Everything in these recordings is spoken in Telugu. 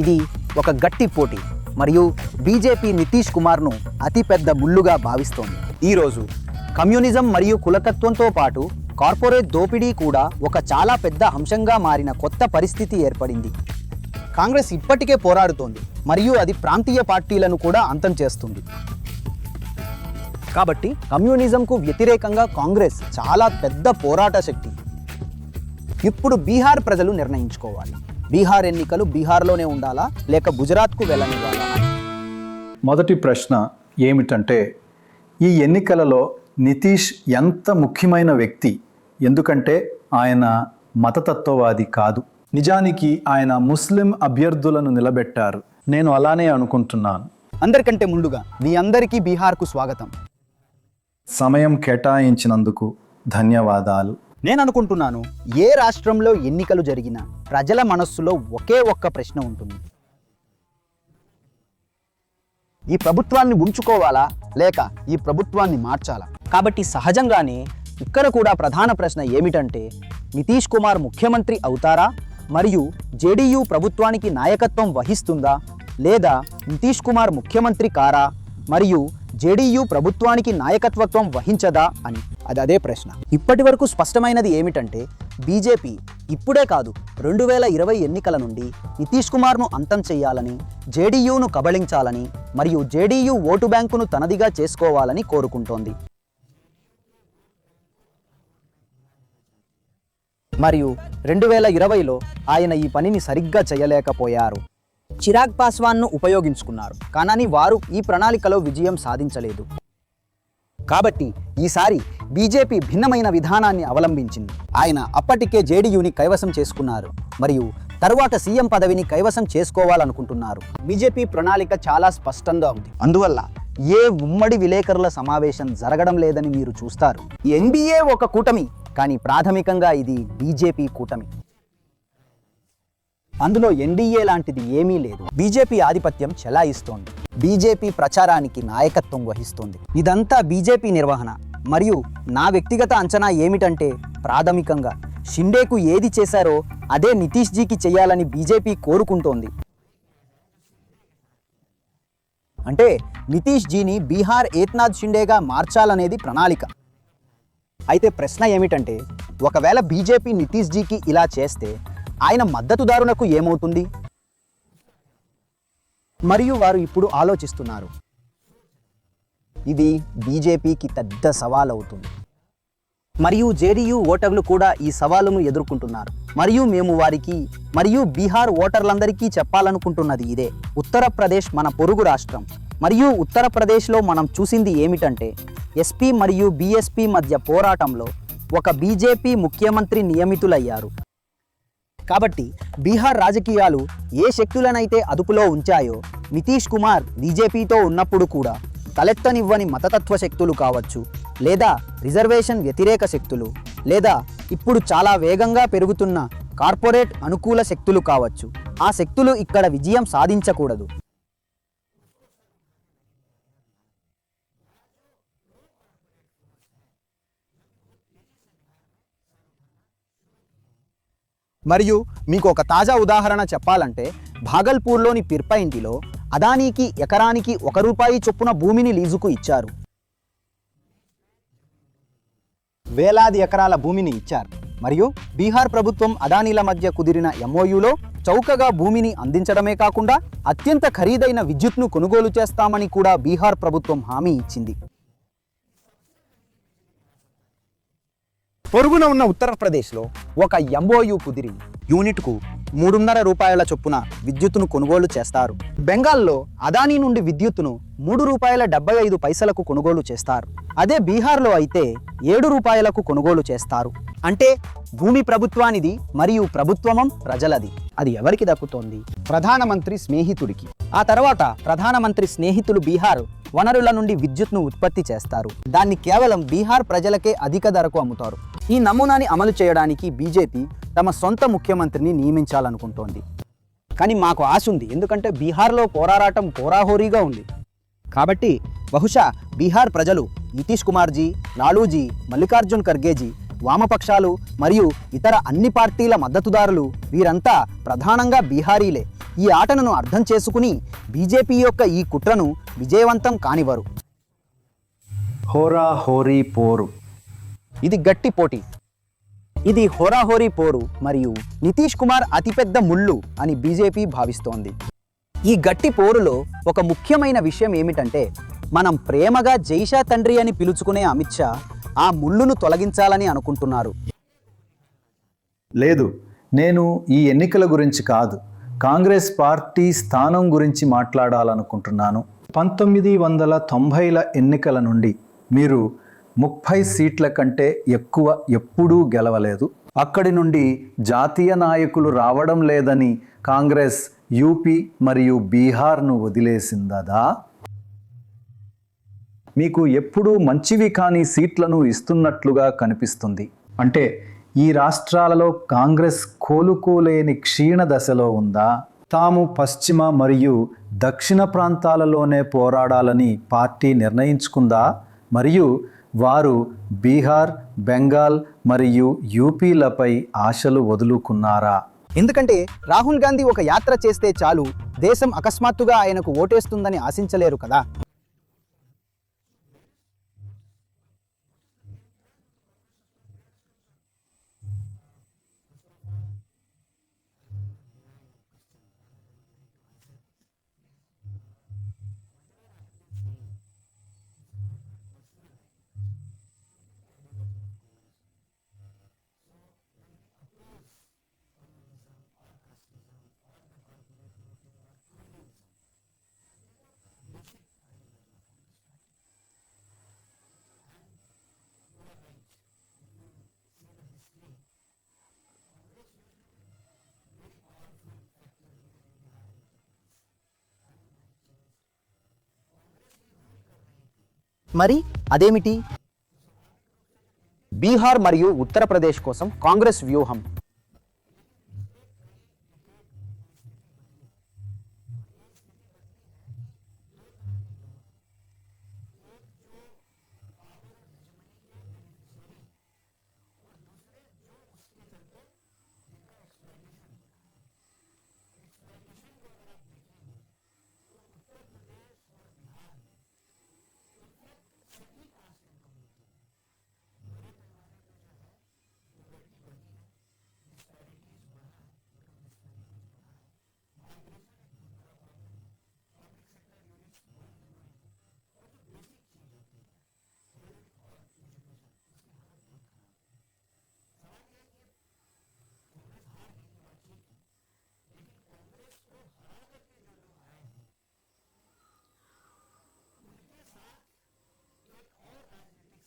ఇది ఒక గట్టి పోటీ మరియు బీజేపీ నితీష్ కుమార్ను అతిపెద్ద ముళ్ళుగా భావిస్తోంది. ఈరోజు కమ్యూనిజం మరియు కులతత్వంతో పాటు కార్పొరేట్ దోపిడీ కూడా ఒక చాలా పెద్ద అంశంగా మారిన కొత్త పరిస్థితి ఏర్పడింది. కాంగ్రెస్ ఇప్పటికే పోరాడుతోంది మరియు అది ప్రాంతీయ పార్టీలను కూడా అంతం చేస్తుంది. కాబట్టి కమ్యూనిజంకు వ్యతిరేకంగా కాంగ్రెస్ చాలా పెద్ద పోరాట శక్తి. ఇప్పుడు బీహార్ ప్రజలు నిర్ణయించుకోవాలి, బీహార్ ఎన్నికలు బీహార్లోనే ఉండాలా లేక గుజరాత్కు వెళ్ళనివ్వాలా? మొదటి ప్రశ్న ఏమిటంటే, ఈ ఎన్నికలలో నితీష్ ఎంత ముఖ్యమైన వ్యక్తి? ఎందుకంటే ఆయన మతతత్వవాది కాదు. నిజానికి ఆయన ముస్లిం అభ్యర్థులను నిలబెట్టారు. నేను అలానే అనుకుంటున్నాను. అందరికంటే ముందుగా మీ అందరికీ బీహార్కు స్వాగతం. సమయం కేటాయించినందుకు ధన్యవాదాలు. నేను అనుకుంటున్నాను, ఏ రాష్ట్రంలో ఎన్నికలు జరిగినా ప్రజల మనస్సులో ఒకే ఒక్క ప్రశ్న ఉంటుంది. ఈ ప్రభుత్వాన్ని ఉంచుకోవాలా లేక ఈ ప్రభుత్వాన్ని మార్చాలా? కాబట్టి సహజంగానే ఇక్కడ కూడా ప్రధాన ప్రశ్న ఏమిటంటే, నితీష్ కుమార్ ముఖ్యమంత్రి అవుతారా మరియు జేడీయూ ప్రభుత్వానికి నాయకత్వం వహిస్తుందా, లేదా నితీష్ కుమార్ ముఖ్యమంత్రి కారా మరియు జేడీయూ ప్రభుత్వానికి నాయకత్వం వహించదా అని. అదే ప్రశ్న. ఇప్పటి వరకు స్పష్టమైనది ఏమిటంటే, బీజేపీ ఇప్పుడే కాదు 2020 ఎన్నికల నుండి నితీష్ కుమార్ను అంతం చేయాలని, జేడీయూను కబళించాలని మరియు జేడీయూ ఓటు బ్యాంకును తనదిగా చేసుకోవాలని కోరుకుంటోంది. మరియు 2020లో ఆయన ఈ పనిని సరిగ్గా చేయలేకపోయారు. చిరాగ్ పాస్వాన్ను ఉపయోగించుకున్నారు, కానీ వారు ఈ ప్రణాళికలో విజయం సాధించలేదు. కాబట్టి ఈసారి బీజేపీ భిన్నమైన విధానాన్ని అవలంబించింది. ఆయన అప్పటికే జేడీయూని కైవసం చేసుకున్నారు మరియు తరువాత సీఎం పదవిని కైవసం చేసుకోవాలనుకుంటున్నారు. బీజేపీ ప్రణాళిక చాలా స్పష్టంగా ఉంది. అందువల్ల ఏ ఉమ్మడి విలేకరుల సమావేశం జరగడం లేదని మీరు చూస్తారు. ఎన్డీఏ ఒక కూటమి, కానీ ప్రాథమికంగా ఇది బీజేపీ కూటమి. అందులో ఎన్డీఏ లాంటిది ఏమీ లేదు. బీజేపీ ఆధిపత్యం చెలాయిస్తోంది, బీజేపీ ప్రచారానికి నాయకత్వం వహిస్తోంది. ఇదంతా బీజేపీ నిర్వహణ. మరియు నా వ్యక్తిగత అంచనా ఏమిటంటే, ప్రాథమికంగా షిండేకు ఏది చేశారో అదే నితీష్ జీకి చేయాలని బీజేపీ కోరుకుంటోంది. అంటే నితీష్ జీని బీహార్ ఏక్నాథ్ షిండేగా మార్చాలనేది ప్రణాళిక. అయితే ప్రశ్న ఏమిటంటే, ఒకవేళ బీజేపీ నితీష్ జీకి ఇలా చేస్తే ఆయన మద్దతుదారులకు ఏమవుతుంది? మరియు వారు ఇప్పుడు ఆలోచిస్తున్నారు. ఇది బీజేపీకి పెద్ద సవాల్ అవుతుంది. మరియు జేడీయూ ఓటర్లు కూడా ఈ సవాలును ఎదుర్కొంటున్నారు. మరియు మేము వారికి మరియు బీహార్ ఓటర్లందరికీ చెప్పాలనుకుంటున్నది ఇదే. ఉత్తరప్రదేశ్ మన పొరుగు రాష్ట్రం మరియు ఉత్తరప్రదేశ్లో మనం చూసింది ఏమిటంటే, ఎస్పీ మరియు బీఎస్పీ మధ్య పోరాటంలో ఒక బీజేపీ ముఖ్యమంత్రి నియమితులయ్యారు. కాబట్టి బీహార్ రాజకీయాలు ఏ శక్తులనైతే అదుపులో ఉంచాయో, నితీష్ కుమార్ బీజేపీతో ఉన్నప్పుడు కూడా తలెత్తనివ్వని మతతత్వ శక్తులు కావచ్చు, లేదా రిజర్వేషన్ వ్యతిరేక శక్తులు, లేదా ఇప్పుడు చాలా వేగంగా పెరుగుతున్న కార్పొరేట్ అనుకూల శక్తులు కావచ్చు, ఆ శక్తులు ఇక్కడ విజయం సాధించకూడదు. మరియు మీకు ఒక తాజా ఉదాహరణ చెప్పాలంటే, భాగల్పూర్లోని పిర్పా ఇంటిలో అదానీకి ఎకరానికి ₹1 చొప్పున భూమిని లీజుకు ఇచ్చారు. వేలాది ఎకరాల భూమిని ఇచ్చారు. మరియు బీహార్ ప్రభుత్వం అదానీల మధ్య కుదిరిన ఎంఓయూలో చౌకగా భూమిని అందించడమే కాకుండా అత్యంత ఖరీదైన విద్యుత్ను కొనుగోలు చేస్తామని కూడా బీహార్ ప్రభుత్వం హామీ ఇచ్చింది. పొరుగున ఉన్న ఉత్తరప్రదేశ్లో ఒక ఎంఓయూ కుదిరి యూనిట్కు ₹3.50 చొప్పున విద్యుత్తును కొనుగోలు చేస్తారు. బెంగాల్లో అదానీ నుండి విద్యుత్తును ₹3.75 కొనుగోలు చేస్తారు. అదే బీహార్లో అయితే ₹7 కొనుగోలు చేస్తారు. అంటే భూమి ప్రభుత్వానిది మరియు ప్రభుత్వమం ప్రజలది. అది ఎవరికి దక్కుతోంది? ప్రధానమంత్రి స్నేహితుడికి. ఆ తర్వాత ప్రధానమంత్రి స్నేహితులు బీహార్ వనరుల నుండి విద్యుత్ను ఉత్పత్తి చేస్తారు. దాన్ని కేవలం బీహార్ ప్రజలకే అధిక ధరకు అమ్ముతారు. ఈ నమూనాని అమలు చేయడానికి బీజేపీ తమ సొంత ముఖ్యమంత్రిని నియమించాలనుకుంటోంది. కానీ మాకు ఆశ ఉంది, ఎందుకంటే బీహార్లో పోరాటం హోరాహోరీగా ఉంది. కాబట్టి బహుశా బీహార్ ప్రజలు నితీష్ కుమార్జీ, లాలూజీ, మల్లికార్జున్ ఖర్గేజీ, వామపక్షాలు మరియు ఇతర అన్ని పార్టీల మద్దతుదారులు వీరంతా ప్రధానంగా బీహారీలే. ఈ ఆటను అర్థం చేసుకుని బీజేపీ యొక్క ఈ కుట్రను విజయవంతం కానివ్వరు. హోరా హోరీ పోరు. ఇది గట్టి పోటీ. ఇది హోరాహోరీ పోరు మరియు నితీష్ కుమార్ అతిపెద్ద ముళ్ళు అని బీజేపీ భావిస్తోంది. ఈ గట్టి పోరులో ఒక ముఖ్యమైన విషయం ఏమిటంటే, మనం ప్రేమగా జైషా తండ్రి అని పిలుచుకునే అమిత్ షా ఆ ముళ్ళును తొలగించాలని అనుకుంటున్నారు. లేదు, నేను ఈ ఎన్నికల గురించి కాదు, కాంగ్రెస్ పార్టీ స్థానం గురించి మాట్లాడాలనుకుంటున్నాను. 1990ల ఎన్నికల నుండి మీరు 30 సీట్ల కంటే ఎక్కువ ఎప్పుడూ గెలవలేదు. అక్కడి నుండి జాతీయ నాయకులు రావడం లేదని కాంగ్రెస్ యూపీ మరియు బీహార్ను వదిలేసిందా? మీకు ఎప్పుడూ మంచివి కాని సీట్లను ఇస్తున్నట్లుగా కనిపిస్తుంది. అంటే ఈ రాష్ట్రాలలో కాంగ్రెస్ కోలుకోలేని క్షీణ దశలో ఉందా? తాము పశ్చిమ మరియు దక్షిణ ప్రాంతాలలోనే పోరాడాలని పార్టీ నిర్ణయించుకుందా? మరియు వారు బీహార్, బెంగాల్ మరియు యూపీలపై ఆశలు వదులుకున్నారా? ఎందుకంటే రాహుల్ గాంధీ ఒక యాత్ర చేస్తే చాలు దేశం అకస్మాత్తుగా ఆయనకు ఓటేస్తుందని ఆశించలేరు కదా. మరి అదేమిటి? బీహార్ మరియు ఉత్తరప్రదేశ్ కోసం కాంగ్రెస్ వ్యూహం.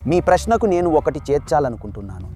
మీ ప్రశ్నకు నేను ఒకటి చేర్చాలనుకుంటున్నాను.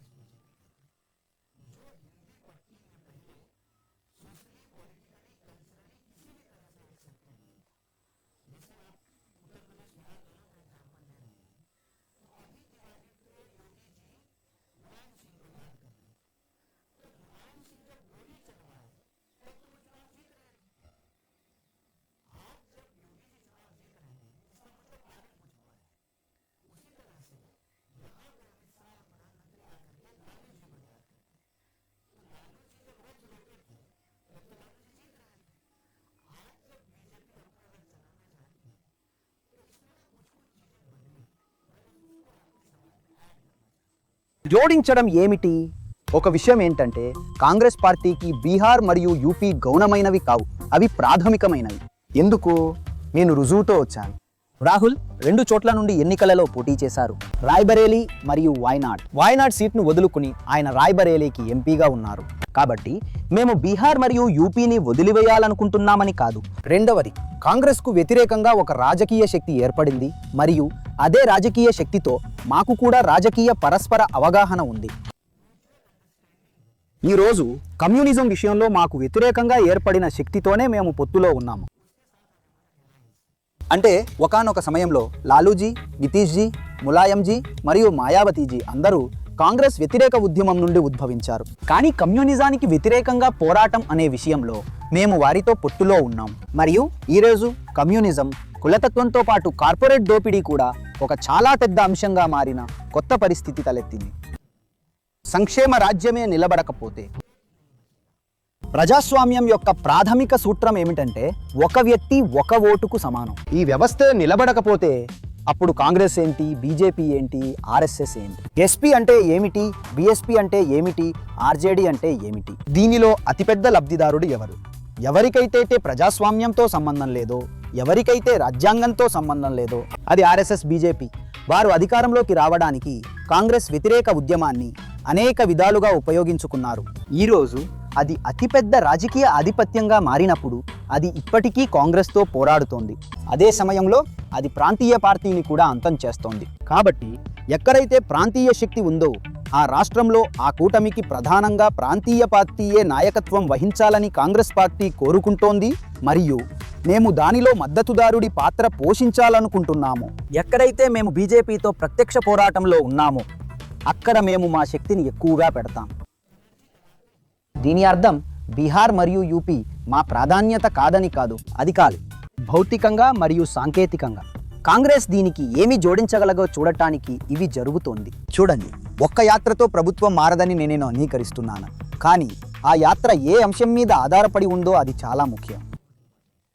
జోడించడం ఏమిటి? ఒక విషయం ఏంటంటే, కాంగ్రెస్ పార్టీకి బీహార్ మరియు యూపీ గౌణమైనవి కావు, అవి ప్రాథమికమైనవి. ఎందుకు? నేను రుజువుతో వచ్చాను. రాహుల్ 2 చోట్ల నుండి ఎన్నికలలో పోటీ చేశారు, రాయ్బరేలీ మరియు వాయనాడ్ సీట్ను వదులుకుని ఆయన రాయ్బరేలీకి ఎంపీగా ఉన్నారు. కాబట్టి మేము బీహార్ మరియు యూపీని వదిలివేయాలనుకుంటున్నామని కాదు. రెండవది, కాంగ్రెస్కు వ్యతిరేకంగా ఒక రాజకీయ శక్తి ఏర్పడింది మరియు అదే రాజకీయ శక్తితో మాకు కూడా రాజకీయ పరస్పర అవగాహన ఉంది. ఈరోజు కమ్యూనిజం విషయంలో మాకు వ్యతిరేకంగా ఏర్పడిన శక్తితోనే మేము పొత్తులో ఉన్నాము. అంటే ఒకానొక సమయంలో లాలూజీ, నితీష్జీ, ములాయంజీ మరియు మాయావతీజీ అందరూ కాంగ్రెస్ వ్యతిరేక ఉద్యమం నుండి ఉద్భవించారు. కానీ కమ్యూనిజానికి వ్యతిరేకంగా పోరాటం అనే విషయంలో మేము వారితో పొత్తులో ఉన్నాం. మరియు ఈరోజు కమ్యూనిజం, కులతత్వంతో పాటు కార్పొరేట్ దోపిడీ కూడా ఒక చాలా పెద్ద అంశంగా మారిన కొత్త పరిస్థితి తలెత్తింది. సంక్షేమ రాజ్యమే నిలబడకపోతే ప్రజాస్వామ్యం యొక్క ప్రాథమిక సూత్రం ఏమిటంటే ఒక వ్యక్తి ఒక ఓటుకు సమానం. ఈ వ్యవస్థ నిలబడకపోతే అప్పుడు కాంగ్రెస్ ఏంటి, బీజేపీ ఏంటి, ఆర్ఎస్ఎస్ ఏంటి? ఎస్పీ అంటే ఏమిటి, బీఎస్పీ అంటే ఏమిటి, ఆర్జేడీ అంటే ఏమిటి? దీనిలో అతిపెద్ద లబ్ధిదారుడు ఎవరు? ఎవరికైతే ప్రజాస్వామ్యంతో సంబంధం లేదో, ఎవరికైతే రాజ్యాంగంతో సంబంధం లేదో అది ఆర్ఎస్ఎస్, బీజేపీ. వారు అధికారంలోకి రావడానికి కాంగ్రెస్ వ్యతిరేక ఉద్యమాన్ని అనేక విధాలుగా ఉపయోగించుకున్నారు. ఈరోజు అది అతిపెద్ద రాజకీయ ఆధిపత్యంగా మారినప్పుడు అది ఇప్పటికీ కాంగ్రెస్తో పోరాడుతోంది. అదే సమయంలో అది ప్రాంతీయ పార్టీని కూడా అంతం చేస్తోంది. కాబట్టి ఎక్కడైతే ప్రాంతీయ శక్తి ఉందో ఆ రాష్ట్రంలో ఆ కూటమికి ప్రధానంగా ప్రాంతీయ పార్టీయే నాయకత్వం వహించాలని కాంగ్రెస్ పార్టీ కోరుకుంటోంది. మరియు మేము దానిలో మద్దతుదారుడి పాత్ర పోషించాలనుకుంటున్నాము. ఎక్కడైతే మేము బీజేపీతో ప్రత్యక్ష పోరాటంలో ఉన్నామో అక్కడ మేము మా శక్తిని ఎక్కువగా పెడతాం. దీని అర్థం బీహార్ మరియు యూపీ మా ప్రాధాన్యత కాదని కాదు, అది కాదు. భౌతికంగా మరియు సాంకేతికంగా కాంగ్రెస్ దీనికి ఏమి జోడించగలగో చూడటానికి ఇవి జరుగుతోంది. చూడండి, ఒక్క యాత్రతో ప్రభుత్వం మారదని నేను అంగీకరిస్తున్నాను, కానీ ఆ యాత్ర ఏ అంశం మీద ఆధారపడి ఉందో అది చాలా ముఖ్యం.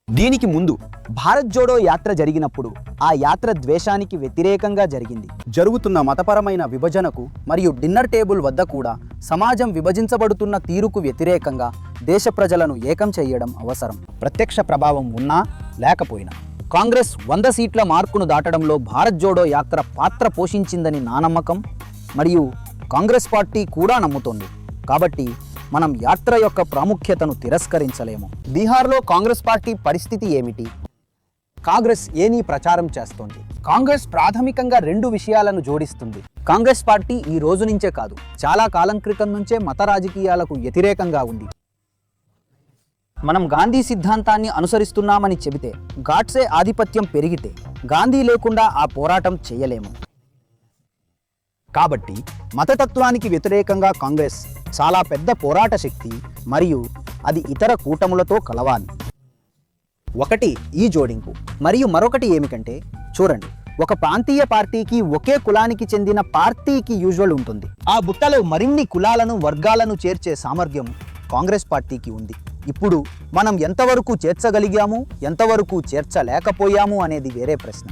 దీనికి ముందు భారత్ జోడో యాత్ర జరిగినప్పుడు ఆ యాత్ర ద్వేషానికి వ్యతిరేకంగా జరిగింది. జరుగుతున్న మతపరమైన విభజనకు మరియు డిన్నర్ టేబుల్ వద్ద కూడా సమాజం విభజించబడుతున్న తీరుకు వ్యతిరేకంగా దేశ ప్రజలను ఏకం చేయడం అవసరం. ప్రత్యక్ష ప్రభావం ఉన్నా లేకపోయినా కాంగ్రెస్ 100 సీట్ల మార్కును దాటడంలో భారత్ జోడో యాత్ర పాత్ర పోషించిందని నా నమ్మకం మరియు కాంగ్రెస్ పార్టీ కూడా నమ్ముతోంది. కాబట్టి మనం యాత్ర యొక్క ప్రాముఖ్యతను తిరస్కరించలేము. బీహార్లో కాంగ్రెస్ పార్టీ పరిస్థితి ఏమిటి? కాంగ్రెస్ ఏని ప్రచారం చేస్తోంది? కాంగ్రెస్ ప్రాథమికంగా 2 విషయాలను జోడిస్తుంది. కాంగ్రెస్ పార్టీ ఈ రోజు నుంచే కాదు, చాలా కాలం క్రితం నుంచే మత రాజకీయాలకు వ్యతిరేకంగా ఉంది. మనం గాంధీ సిద్ధాంతాన్ని అనుసరిస్తున్నామని చెబితే, గాడ్సే ఆధిపత్యం పెరిగితే గాంధీ లేకుండా ఆ పోరాటం చేయలేము. కాబట్టి మతతత్వానికి వ్యతిరేకంగా కాంగ్రెస్ చాలా పెద్ద పోరాట శక్తి మరియు అది ఇతర కూటములతో కలవాలి. ఒకటి ఈ జోడింపు మరియు మరొకటి ఏమిటంటే, చూడండి, ఒక ప్రాంతీయ పార్టీకి ఒకే కులానికి చెందిన పార్టీకి యూజువల్ ఉంటుంది. ఆ బుట్టలో మరిన్ని కులాలను వర్గాలను చేర్చే సామర్థ్యం కాంగ్రెస్ పార్టీకి ఉంది. ఇప్పుడు మనం ఎంతవరకు చేర్చగలిగాము, ఎంతవరకు చేర్చలేకపోయాము అనేది వేరే ప్రశ్న.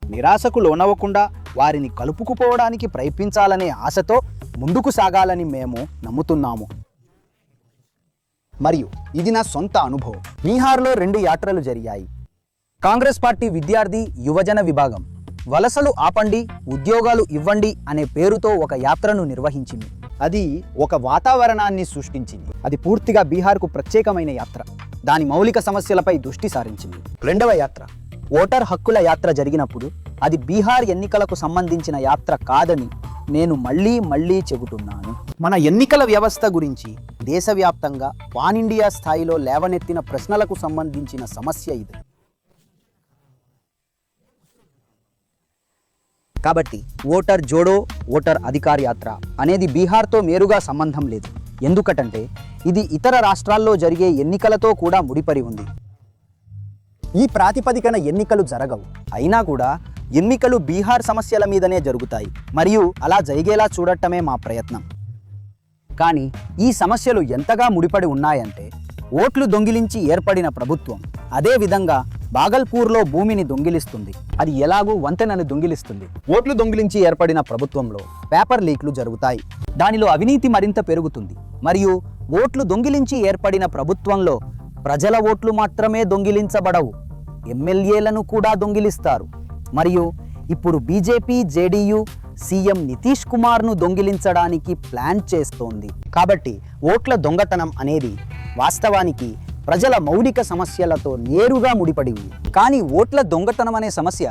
నిరాశకు లోనవ్వకుండా వారిని కలుపుకుపోవడానికి ప్రయత్నించాలనే ఆశతో ముందుకు సాగాలని మేము నమ్ముతున్నాము. మరియు ఇది నా సొంత అనుభవం. బీహార్లో 2 యాత్రలు జరిగాయి. కాంగ్రెస్ పార్టీ విద్యార్థి యువజన విభాగం వలసలు ఆపండి, ఉద్యోగాలు ఇవ్వండి అనే పేరుతో ఒక యాత్రను నిర్వహించింది. అది ఒక వాతావరణాన్ని సృష్టించింది. అది పూర్తిగా బీహార్కు ప్రత్యేకమైన యాత్ర. దాని మౌలిక సమస్యలపై దృష్టి సారించింది. 2వ యాత్ర ఓటర్ హక్కుల యాత్ర జరిగినప్పుడు అది బీహార్ ఎన్నికలకు సంబంధించిన యాత్ర కాదని నేను మళ్ళీ చెబుతున్నాను. మన ఎన్నికల వ్యవస్థ గురించి దేశవ్యాప్తంగా పాన్ ఇండియా స్థాయిలో లేవనెత్తిన ప్రశ్నలకు సంబంధించిన సమస్య ఇది. కాబట్టి ఓటర్ జోడో, ఓటర్ అధికార్ యాత్ర అనేది బీహార్తో నేరుగా సంబంధం లేదు. ఎందుకంటే ఇది ఇతర రాష్ట్రాల్లో జరిగే ఎన్నికలతో కూడా ముడిపడి ఉంది. ఈ ప్రాతిపదికన ఎన్నికలు జరగవు. అయినా కూడా ఎన్నికలు బీహార్ సమస్యల మీదనే జరుగుతాయి మరియు అలా జరిగేలా చూడటమే మా ప్రయత్నం. కానీ ఈ సమస్యలు ఎంతగా ముడిపడి ఉన్నాయంటే, ఓట్లు దొంగిలించి ఏర్పడిన ప్రభుత్వం అదే విధంగా బాగల్పూర్లో భూమిని దొంగిలిస్తుంది. అది ఎలాగూ వంతెనను దొంగిలిస్తుంది. ఓట్లు దొంగిలించి ఏర్పడిన ప్రభుత్వంలో పేపర్ లీక్లు జరుగుతాయి. దానిలో అవినీతి మరింత పెరుగుతుంది. మరియు ఓట్లు దొంగిలించి ఏర్పడిన ప్రభుత్వంలో ప్రజల ఓట్లు మాత్రమే దొంగిలించబడవు, ఎమ్మెల్యేలను కూడా దొంగిలిస్తారు. మరియు ఇప్పుడు బీజేపీ, జేడీయూ సీఎం నితీష్ కుమార్ను దొంగిలించడానికి ప్లాన్ చేస్తోంది. కాబట్టి ఓట్ల దొంగతనం అనేది వాస్తవానికి ప్రజల మౌలిక సమస్యలతో నేరుగా ముడిపడి ఉంది. కానీ ఓట్ల దొంగతనం అనే సమస్య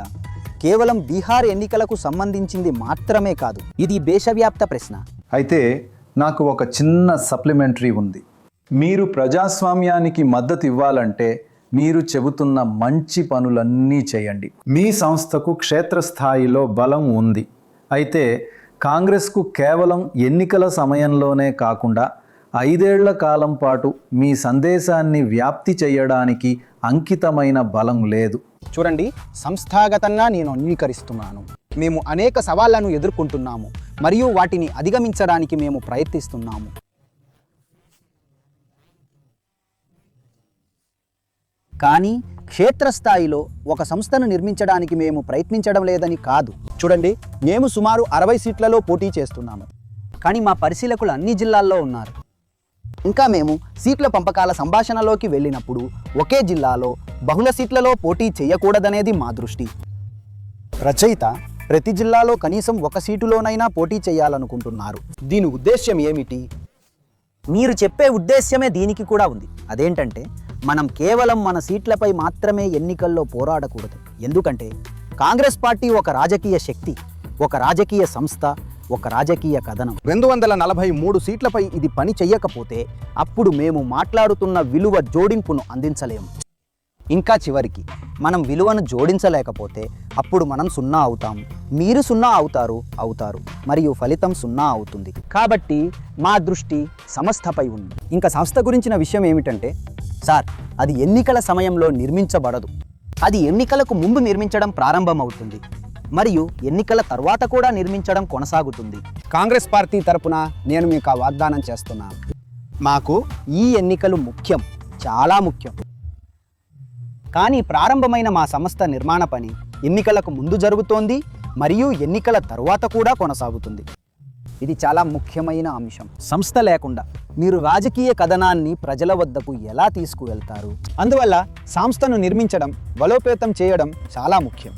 కేవలం బీహార్ ఎన్నికలకు సంబంధించింది మాత్రమే కాదు. ఇది దేశవ్యాప్త ప్రశ్న. అయితే నాకు ఒక చిన్న సప్లిమెంటరీ ఉంది. మీరు ప్రజాస్వామ్యానికి మద్దతు ఇవ్వాలంటే మీరు చెబుతున్న మంచి పనులన్నీ చేయండి. మీ సంస్థకు క్షేత్రస్థాయిలో బలం ఉంది. అయితే కాంగ్రెస్కు కేవలం ఎన్నికల సమయంలోనే కాకుండా 5 ఏళ్ల కాలం పాటు మీ సందేశాన్ని వ్యాప్తి చేయడానికి అంకితమైన బలం లేదు. చూడండి, సంస్థాగతంగా నేను అంగీకరిస్తున్నాను. మేము అనేక సవాళ్లను ఎదుర్కొంటున్నాము మరియు వాటిని అధిగమించడానికి మేము ప్రయత్నిస్తున్నాము. కానీ క్షేత్రస్థాయిలో ఒక సంస్థను నిర్మించడానికి మేము ప్రయత్నించడం లేదని కాదు. చూడండి, మేము సుమారు 60 సీట్లలో పోటీ చేస్తున్నాము, కానీ మా పరిశీలకులు అన్ని జిల్లాల్లో ఉన్నారు. ఇంకా మేము సీట్ల పంపకాల సంభాషణలోకి వెళ్ళినప్పుడు ఒకే జిల్లాలో బహుళ సీట్లలో పోటీ చేయకూడదనేది మా దృష్టి. రచయిత ప్రతి జిల్లాలో కనీసం ఒక సీటులోనైనా పోటీ చేయాలనుకుంటున్నారు. దీని ఉద్దేశ్యం ఏమిటి? మీరు చెప్పే ఉద్దేశ్యమే దీనికి కూడా ఉంది. అదేంటంటే, మనం కేవలం మన సీట్లపై మాత్రమే ఎన్నికల్లో పోరాడకూడదు. ఎందుకంటే కాంగ్రెస్ పార్టీ ఒక రాజకీయ శక్తి, ఒక రాజకీయ సంస్థ, ఒక రాజకీయ కథనం. 243 సీట్లపై ఇది పని చెయ్యకపోతే అప్పుడు మేము మాట్లాడుతున్న విలువ జోడింపును అందించలేము. ఇంకా చివరికి మనం విలువను జోడించలేకపోతే అప్పుడు మనం 0 అవుతాము, మీరు 0 అవుతారు మరియు ఫలితం 0 అవుతుంది. కాబట్టి మా దృష్టి సంస్థపై ఉంది. ఇంకా సంస్థ గురించిన విషయం ఏమిటంటే, సార్, అది ఎన్నికల సమయంలో నిర్మించబడదు. అది ఎన్నికలకు ముందు నిర్మించడం ప్రారంభమవుతుంది మరియు ఎన్నికల తర్వాత కూడా నిర్మించడం కొనసాగుతుంది. కాంగ్రెస్ పార్టీ తరపున నేను మీకు ఆ వాగ్దానం చేస్తున్నాను. మాకు ఈ ఎన్నికలు ముఖ్యం, చాలా ముఖ్యం. కానీ ప్రారంభమైన మా సంస్థ నిర్మాణ పని ఎన్నికలకు ముందు జరుగుతోంది మరియు ఎన్నికల తరువాత కూడా కొనసాగుతుంది. ఇది చాలా ముఖ్యమైన అంశం. సంస్థ లేకుండా మీరు రాజకీయ కథనాన్ని ప్రజల వద్దకు ఎలా తీసుకువెళ్తారు? అందువల్ల సంస్థను నిర్మించడం, బలోపేతం చేయడం చాలా ముఖ్యం.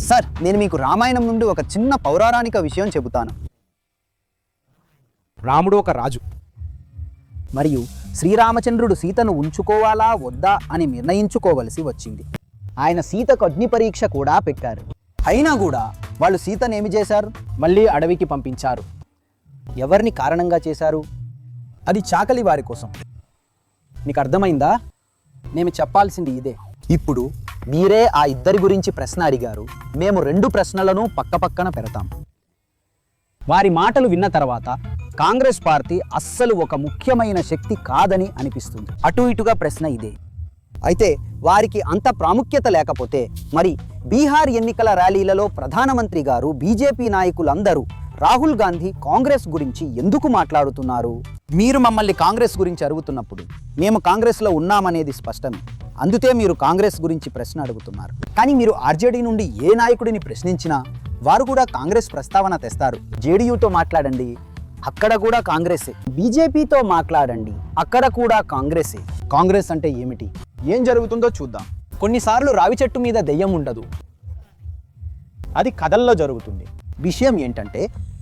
సార్, నేను మీకు రామాయణం నుండి ఒక చిన్న పౌరాణిక విషయం చెబుతాను. రాముడు ఒక రాజు మరియు శ్రీరామచంద్రుడు సీతను ఉంచుకోవాలా వద్దా అని నిర్ణయించుకోవలసి వచ్చింది. ఆయన సీతకు అగ్ని పరీక్ష కూడా పెట్టారు. అయినా కూడా వాళ్ళు సీతను ఏమి చేశారు? మళ్ళీ అడవికి పంపించారు. ఎవరిని కారణంగా చేశారు? అది చాకలి వారి కోసం. నీకు అర్థమైందా? నేను చెప్పాల్సింది ఇదే. ఇప్పుడు మీరే ఆ ఇద్దరి గురించి ప్రశ్న అడిగారు. మేము 2 ప్రశ్నలను పక్కపక్కన పెడతాం. వారి మాటలు విన్న తర్వాత కాంగ్రెస్ పార్టీ అస్సలు ఒక ముఖ్యమైన శక్తి కాదని అనిపిస్తుంది. అటు ఇటుగా ప్రశ్న ఇదే. అయితే వారికి అంత ప్రాముఖ్యత లేకపోతే మరి బీహార్ ఎన్నికల ర్యాలీలలో ప్రధానమంత్రి గారు, బీజేపీ నాయకులందరూ రాహుల్ గాంధీ కాంగ్రెస్ గురించి ఎందుకు మాట్లాడుతున్నారు? మీరు మమ్మల్ని కాంగ్రెస్ గురించి అడుగుతున్నప్పుడు మేము కాంగ్రెస్లో ఉన్నామనేది స్పష్టమే. అందుకే మీరు కాంగ్రెస్ గురించి ప్రశ్న అడుగుతున్నారు. కానీ మీరు ఆర్జేడీ నుండి ఏ నాయకుడిని ప్రశ్నించినా వారు కూడా కాంగ్రెస్ ప్రస్తావన తెస్తారు. జేడీయూతో మాట్లాడండి, అక్కడ కూడా కాంగ్రెసే. బీజేపీతో మాట్లాడండి, అక్కడ కూడా కాంగ్రెసే. కాంగ్రెస్ అంటే ఏమిటి? ఏం జరుగుతుందో చూద్దాం. కొన్నిసార్లు రావి చెట్టు మీద దెయ్యం ఉండదు, అది కథల్లో జరుగుతుంది. విషయం ఏంటంటే,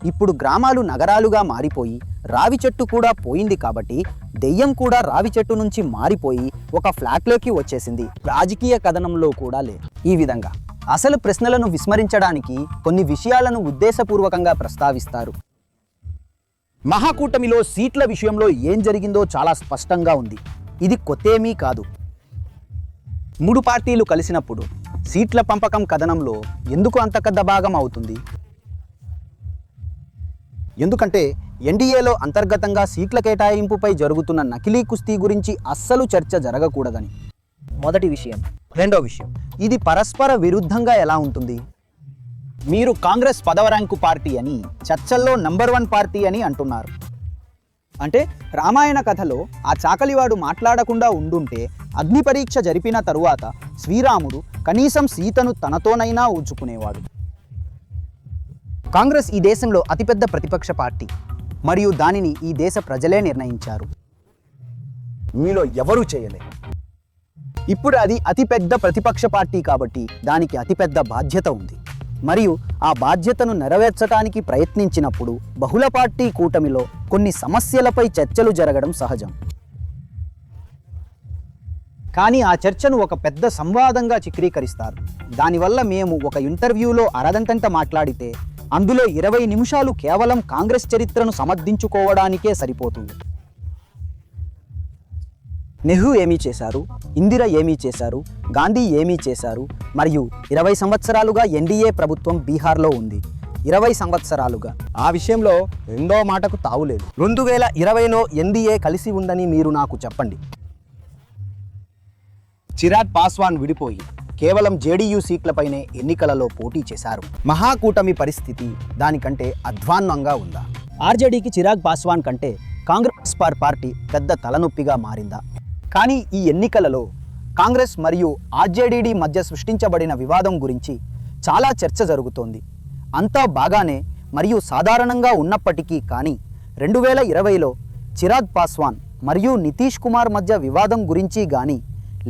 ఇప్పుడు గ్రామాలు నగరాలుగా మారిపోయి రావి చెట్టు కూడా పోయింది కాబట్టి దెయ్యం కూడా రావి చెట్టు నుంచి మారిపోయి ఒక ఫ్లాట్లోకి వచ్చేసింది. రాజకీయ కథనంలో కూడా లేదు. ఈ విధంగా అసలు ప్రశ్నలను విస్మరించడానికి కొన్ని విషయాలను ఉద్దేశపూర్వకంగా ప్రస్తావిస్తారు. మహాకూటమిలో సీట్ల విషయంలో ఏం జరిగిందో చాలా స్పష్టంగా ఉంది. ఇది కొత్తేమీ కాదు. 3 పార్టీలు కలిసినప్పుడు సీట్ల పంపకం కథనంలో ఎందుకు అంత పెద్ద భాగం అవుతుంది? ఎందుకంటే ఎన్డీఏలో అంతర్గతంగా సీట్ల కేటాయింపుపై జరుగుతున్న నకిలీ కుస్తీ గురించి అస్సలు చర్చ జరగకూడదని. మొదటి విషయం. రెండో విషయం, ఇది పరస్పర విరుద్ధంగా ఎలా ఉంటుంది? మీరు కాంగ్రెస్ 10వ ర్యాంకు పార్టీ అని, చర్చల్లో నంబర్ 1 పార్టీ అని అంటున్నారు. అంటే రామాయణ కథలో ఆ చాకలివాడు మాట్లాడకుండా ఉండుంటే అగ్ని పరీక్ష జరిపిన తరువాత శ్రీరాముడు కనీసం సీతను తనతోనైనా ఉంచుకునేవాడు. కాంగ్రెస్ ఈ దేశంలో అతిపెద్ద ప్రతిపక్ష పార్టీ మరియు దానిని ఈ దేశ ప్రజలే నిర్ణయించారు. మీలో ఎవరూ చేయలేరు. ఇప్పుడు అది అతిపెద్ద ప్రతిపక్ష పార్టీ కాబట్టి దానికి అతిపెద్ద బాధ్యత ఉంది మరియు ఆ బాధ్యతను నెరవేర్చడానికి ప్రయత్నించినప్పుడు బహుళ పార్టీ కూటమిలో కొన్ని సమస్యలపై చర్చలు జరగడం సహజం. కానీ ఆ చర్చను ఒక పెద్ద సంవాదంగా చిత్రీకరిస్తారు. దానివల్ల మేము ఒక ఇంటర్వ్యూలో అరగంట మాట్లాడితే అందులో 20 నిమిషాలు కేవలం కాంగ్రెస్ చరిత్రను సమర్థించుకోవడానికే సరిపోతుంది. నెహ్రూ ఏమీ చేశారు, ఇందిర ఏమీ చేశారు, గాంధీ ఏమీ చేశారు, మరియు 20 సంవత్సరాలుగా ఎన్డీఏ ప్రభుత్వం బీహార్లో ఉంది. 20 సంవత్సరాలుగా ఆ విషయంలో రెండో మాటకు తావులేదు. 2020లో ఎన్డీఏ కలిసి ఉందని మీరు నాకు చెప్పండి. చిరాగ్ పాస్వాన్ విడిపోయి కేవలం జేడీయూ సీట్లపైనే ఎన్నికలలో పోటీ చేశారు. మహాకూటమి పరిస్థితి దానికంటే అధ్వాన్నంగా ఉందా? ఆర్జేడీకి చిరాగ్ పాస్వాన్ కంటే కాంగ్రెస్ పార్టీ పెద్ద తలనొప్పిగా మారిందా? కానీ ఈ ఎన్నికలలో కాంగ్రెస్ మరియు ఆర్జేడీ మధ్య సృష్టించబడిన వివాదం గురించి చాలా చర్చ జరుగుతోంది. అంతా బాగానే మరియు సాధారణంగా ఉన్నప్పటికీ కానీ 2020లో చిరాగ్ పాస్వాన్ మరియు నితీష్ కుమార్ మధ్య వివాదం గురించి కానీ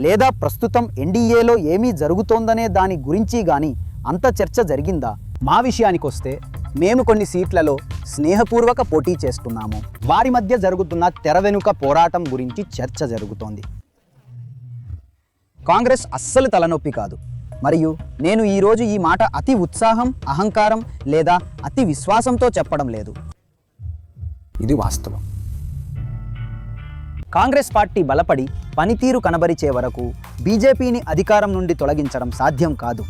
లేదా ప్రస్తుతం ఎన్డీఏలో ఏమీ జరుగుతోందనే దాని గురించి కానీ అంత చర్చ జరిగిందా? మా విషయానికొస్తే మేము కొన్ని సీట్లలో స్నేహపూర్వక పోటీ చేస్తున్నాము. వారి మధ్య జరుగుతున్న తెర వెనుక పోరాటం గురించి చర్చ జరుగుతోంది. కాంగ్రెస్ అస్సలు తలనొప్పి కాదు. మరియు నేను ఈరోజు ఈ మాట అతి ఉత్సాహం, అహంకారం లేదా అతి విశ్వాసంతో చెప్పడం లేదు. ఇది వాస్తవం. కాంగ్రెస్ పార్టీ బలపడి పనితీరు కనబరిచే వరకు బీజేపీని అధికారం నుండి తొలగించడం సాధ్యం కాదు.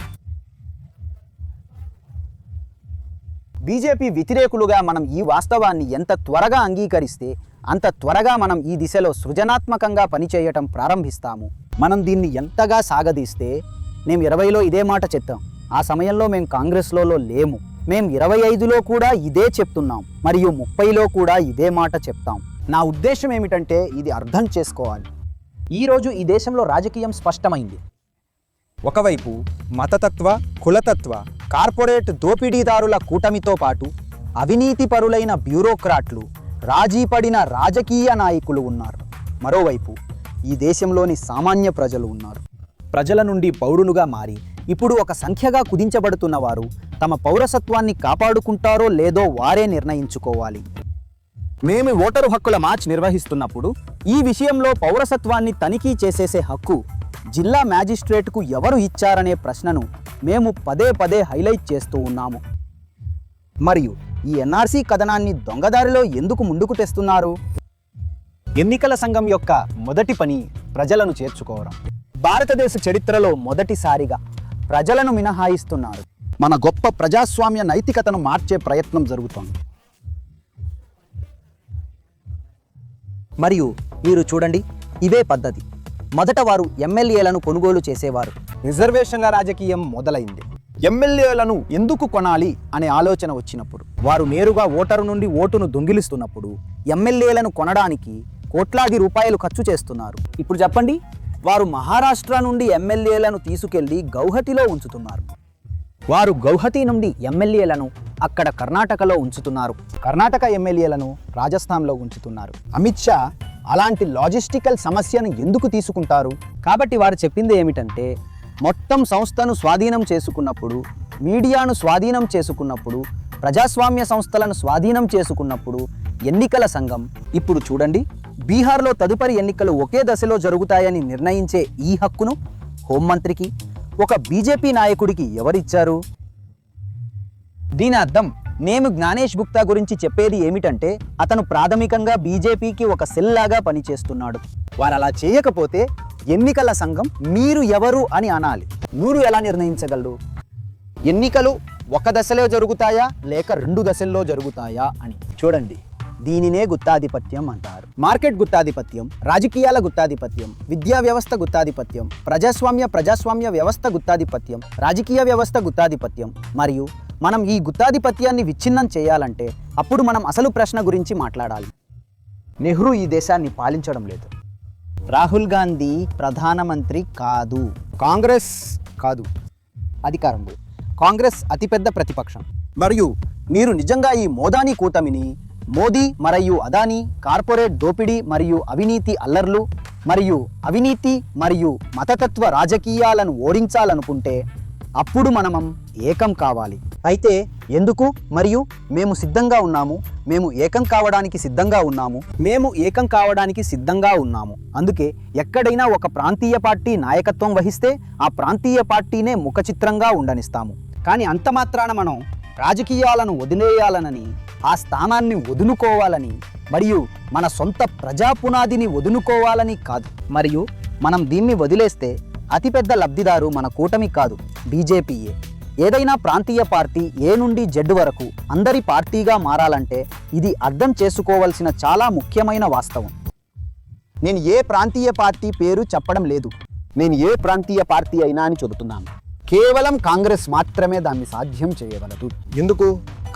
బీజేపీ వ్యతిరేకులుగా మనం ఈ వాస్తవాన్ని ఎంత త్వరగా అంగీకరిస్తే అంత త్వరగా మనం ఈ దిశలో సృజనాత్మకంగా పనిచేయటం ప్రారంభిస్తాము. మనం దీన్ని ఎంతగా సాగదీస్తే, మేము 20లో ఇదే మాట చెప్తాం, ఆ సమయంలో మేము కాంగ్రెస్లో లేము. మేము 25లో కూడా ఇదే చెప్తున్నాం మరియు 30లో కూడా ఇదే మాట చెప్తాం. నా ఉద్దేశం ఏమిటంటే ఇది అర్థం చేసుకోవాలి. ఈరోజు ఈ దేశంలో రాజకీయం స్పష్టమైంది. ఒకవైపు మతతత్వ, కులతత్వ, కార్పొరేట్ దోపిడీదారుల కూటమితో పాటు అవినీతిపరులైన బ్యూరోక్రాట్లు, రాజీపడిన రాజకీయ నాయకులు ఉన్నారు. మరోవైపు ఈ దేశంలోని సామాన్య ప్రజలు ఉన్నారు. ప్రజల నుండి పౌరులుగా మారి ఇప్పుడు ఒక సంఖ్యగా కుదించబడుతున్న వారు తమ పౌరసత్వాన్ని కాపాడుకుంటారో లేదో వారే నిర్ణయించుకోవాలి. మేము ఓటరు హక్కుల మార్చ్ నిర్వహిస్తున్నప్పుడు ఈ విషయంలో పౌరసత్వాన్ని తనిఖీ చేసేసే హక్కు జిల్లా మ్యాజిస్ట్రేట్కు ఎవరు ఇచ్చారనే ప్రశ్నను మేము పదే పదే హైలైట్ చేస్తూ ఉన్నాము. మరియు ఈ ఎన్ఆర్సీ కథనాన్ని దొంగదారిలో ఎందుకు ముందుకు తెస్తున్నారు? ఎన్నికల సంఘం యొక్క మొదటి పని ప్రజలను చేర్చుకోవడం. భారతదేశ చరిత్రలో మొదటిసారిగా ప్రజలను మినహాయిస్తున్నారు. మన గొప్ప ప్రజాస్వామ్య నైతికతను మార్చే ప్రయత్నం జరుగుతోంది. మరియు మీరు చూడండి, ఇవే పద్ధతి. మొదట వారు ఎమ్మెల్యేలను కొనుగోలు చేసేవారు. రిజర్వేషన్ల రాజకీయం మొదలైంది. ఎమ్మెల్యేలను ఎందుకు కొనాలి అనే ఆలోచన వచ్చినప్పుడు, వారు నేరుగా ఓటరు నుండి ఓటును దొంగిలిస్తున్నప్పుడు ఎమ్మెల్యేలను కొనడానికి కోట్లాది రూపాయలు ఖర్చు చేస్తున్నారు. ఇప్పుడు చెప్పండి, వారు మహారాష్ట్ర నుండి ఎమ్మెల్యేలను తీసుకెళ్లి గౌహతిలో ఉంచుతున్నారు. వారు గౌహతి నుండి ఎమ్మెల్యేలను అక్కడ కర్ణాటకలో ఉంచుతున్నారు. కర్ణాటక ఎమ్మెల్యేలను రాజస్థాన్లో ఉంచుతున్నారు. అమిత్ షా అలాంటి లాజిస్టికల్ సమస్యను ఎందుకు తీసుకుంటారు? కాబట్టి వారు చెప్పింది ఏమిటంటే, మొత్తం సంస్థను స్వాధీనం చేసుకున్నప్పుడు, మీడియాను స్వాధీనం చేసుకున్నప్పుడు, ప్రజాస్వామ్య సంస్థలను స్వాధీనం చేసుకున్నప్పుడు ఎన్నికల సంఘం, ఇప్పుడు చూడండి, బీహార్లో తదుపరి ఎన్నికలు ఒకే దశలో జరుగుతాయని నిర్ణయించే ఈ హక్కును హోంమంత్రికి, ఒక బీజేపీ నాయకుడికి ఎవరిచ్చారు? దీని అర్థం మేము జ్ఞానేష్ గుప్తా గురించి చెప్పేది ఏమిటంటే, అతను ప్రాథమికంగా బీజేపీకి ఒక సెల్ లాగా పనిచేస్తున్నాడు. వారు అలా చేయకపోతే ఎన్నికల సంఘం మీరు ఎవరు అని అనాలి. మీరు ఎలా నిర్ణయించగలరు ఎన్నికలు ఒక దశలో జరుగుతాయా లేక 2 దశల్లో జరుగుతాయా అని? చూడండి, దీనినే గుత్తాధిపత్యం అంటారు. మార్కెట్ గుత్తాధిపత్యం, రాజకీయాల గుత్తాధిపత్యం, విద్యా వ్యవస్థ గుత్తాధిపత్యం, ప్రజాస్వామ్య వ్యవస్థ గుత్తాధిపత్యం, రాజకీయ వ్యవస్థ గుత్తాధిపత్యం. మరియు మనం ఈ గుత్తాధిపత్యాన్ని విచ్ఛిన్నం చేయాలంటే అప్పుడు మనం అసలు ప్రశ్న గురించి మాట్లాడాలి. నెహ్రూ ఈ దేశాన్ని పాలించడం లేదు. రాహుల్ గాంధీ ప్రధానమంత్రి కాదు. కాంగ్రెస్ కాదు అధికారంలో. కాంగ్రెస్ అతిపెద్ద ప్రతిపక్షం. మరియు మీరు నిజంగా ఈ మోదానీ కూటమిని, మోదీ మరియు అదానీ కార్పొరేట్ దోపిడీ మరియు అవినీతి అల్లర్లు మరియు అవినీతి మరియు మతతత్వ రాజకీయాలను ఓడించాలనుకుంటే అప్పుడు మనం ఏకం కావాలి. అయితే ఎందుకు? మరియు మేము సిద్ధంగా ఉన్నాము. మేము ఏకం కావడానికి సిద్ధంగా ఉన్నాము. అందుకే ఎక్కడైనా ఒక ప్రాంతీయ పార్టీ నాయకత్వం వహిస్తే ఆ ప్రాంతీయ పార్టీనే ముఖచిత్రంగా ఉండనిస్తాము. కానీ అంత మాత్రాన మనం రాజకీయాలను వదిలేయాలనని, ఆ స్థానాన్ని వదులుకోవాలని మరియు మన సొంత ప్రజా పునాదిని వదులుకోవాలని కాదు. మరియు మనం దీన్ని వదిలేస్తే అతిపెద్ద లబ్ధిదారు మన కూటమి కాదు, బీజేపీయే. ఏదైనా ప్రాంతీయ పార్టీ ఏ నుండి జెడ్ వరకు అందరి పార్టీగా మారాలంటే ఇది అర్థం చేసుకోవాల్సిన చాలా ముఖ్యమైన వాస్తవం. నేను ఏ ప్రాంతీయ పార్టీ పేరు చెప్పడం లేదు, నేను ఏ ప్రాంతీయ పార్టీ అయినా అని చెబుతున్నాను. కేవలం కాంగ్రెస్ మాత్రమే దాన్ని సాధ్యం చేయగలదు. ఎందుకు?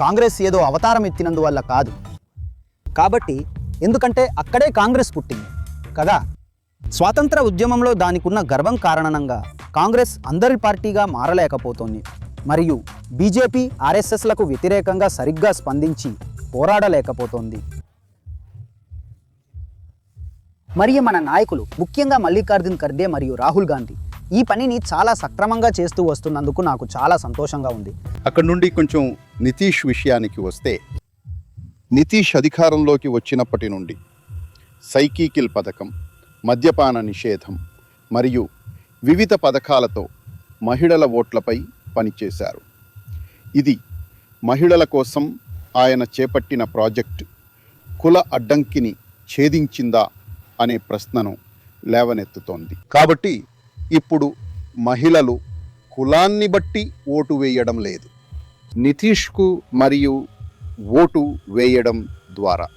కాంగ్రెస్ ఏదో అవతారం ఎత్తినందువల్ల కాదు. కాబట్టి ఎందుకంటే అక్కడే కాంగ్రెస్ పుట్టింది కదా. స్వాతంత్ర ఉద్యమంలో దానికున్న గర్వం కారణంగా కాంగ్రెస్ అందరి పార్టీగా మారలేకపోతోంది. మరియు బీజేపీ ఆర్ఎస్ఎస్లకు వ్యతిరేకంగా సరిగ్గా స్పందించి పోరాడలేకపోతోంది. మరియు మన నాయకులు, ముఖ్యంగా మల్లికార్జున్ ఖర్గే మరియు రాహుల్ గాంధీ ఈ పనిని చాలా సక్రమంగా చేస్తూ వస్తున్నందుకు నాకు చాలా సంతోషంగా ఉంది. అక్కడ నుండి కొంచెం నితీష్ విషయానికి వస్తే, నితీష్ అధికారంలోకి వచ్చినప్పటి నుండి సైకిల్ పథకం, మద్యపాన నిషేధం మరియు వివిధ పథకాలతో మహిళల ఓట్లపై పనిచేశారు. ఇది మహిళల కోసం ఆయన చేపట్టిన ప్రాజెక్టు కుల అడ్డంకిని ఛేదించిందా అనే ప్రశ్నను లేవనెత్తుతోంది. కాబట్టి ఇప్పుడు మహిళలు కులాన్ని బట్టి ఓటు వేయడం లేదు, నితీష్కు మరియు ఓటు వేయడం ద్వారా.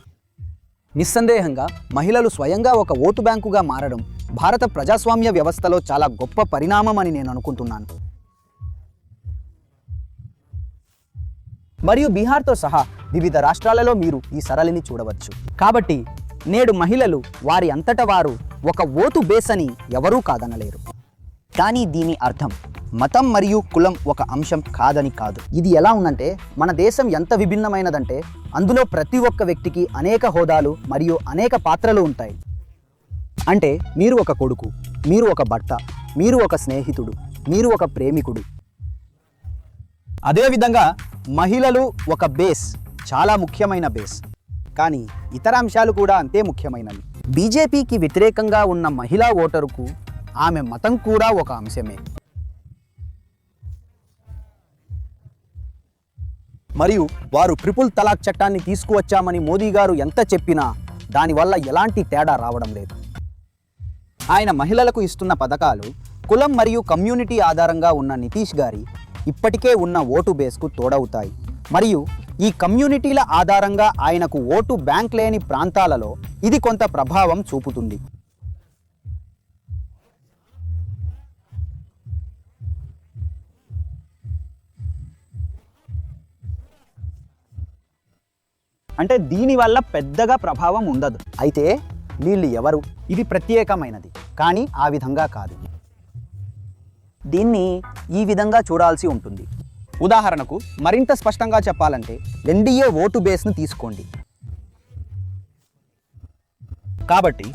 నిస్సందేహంగా మహిళలు స్వయంగా ఒక ఓటు బ్యాంకుగా మారడం భారత ప్రజాస్వామ్య వ్యవస్థలో చాలా గొప్ప పరిణామం అని నేను అనుకుంటున్నాను. మరియు బీహార్తో సహా వివిధ రాష్ట్రాలలో మీరు ఈ సరళిని చూడవచ్చు. కాబట్టి నేడు మహిళలు వారి అంతట వారు ఒక ఓటు బేస్ అని ఎవరూ కాదనలేరు. కానీ దీని అర్థం మతం మరియు కులం ఒక అంశం కాదని కాదు. ఇది ఎలా ఉందంటే, మన దేశం ఎంత విభిన్నమైనదంటే అందులో ప్రతి ఒక్క వ్యక్తికి అనేక హోదాలు మరియు అనేక పాత్రలు ఉంటాయి. అంటే మీరు ఒక కొడుకు, మీరు ఒక భర్త, మీరు ఒక స్నేహితుడు, మీరు ఒక ప్రేమికుడు. అదేవిధంగా మహిళలు ఒక బేస్, చాలా ముఖ్యమైన బేస్. కానీ ఇతర అంశాలు కూడా అంతే ముఖ్యమైనవి. బీజేపీకి వ్యతిరేకంగా ఉన్న మహిళా ఓటరుకు ఆమె మతం కూడా ఒక అంశమే. మరియు వారు ట్రిపుల్ తలాక్ చట్టాన్ని తీసుకువచ్చామని మోదీ గారు ఎంత చెప్పినా దానివల్ల ఎలాంటి తేడా రావడం లేదు. ఆయన మహిళలకు ఇస్తున్న పథకాలు కులం మరియు కమ్యూనిటీ ఆధారంగా ఉన్న నితీష్ గారి ఇప్పటికే ఉన్న ఓటు బేస్కు తోడవుతాయి. మరియు ఈ కమ్యూనిటీల ఆధారంగా ఆయనకు ఓటు బ్యాంక్ లేని ప్రాంతాలలో ఇది కొంత ప్రభావం చూపుతుంది. అంటే దీనివల్ల పెద్దగా ప్రభావం ఉండదు. అయితే వీళ్ళు ఎవరు? ఇది ప్రత్యేకమైనది, కానీ ఆ విధంగా కాదు. దీన్ని ఈ విధంగా చూడాల్సి ఉంటుంది. ఉదాహరణకు మరింత స్పష్టంగా చెప్పాలంటే ఎన్డీఏ ఓటు బేస్ను తీసుకోండి. కాబట్టి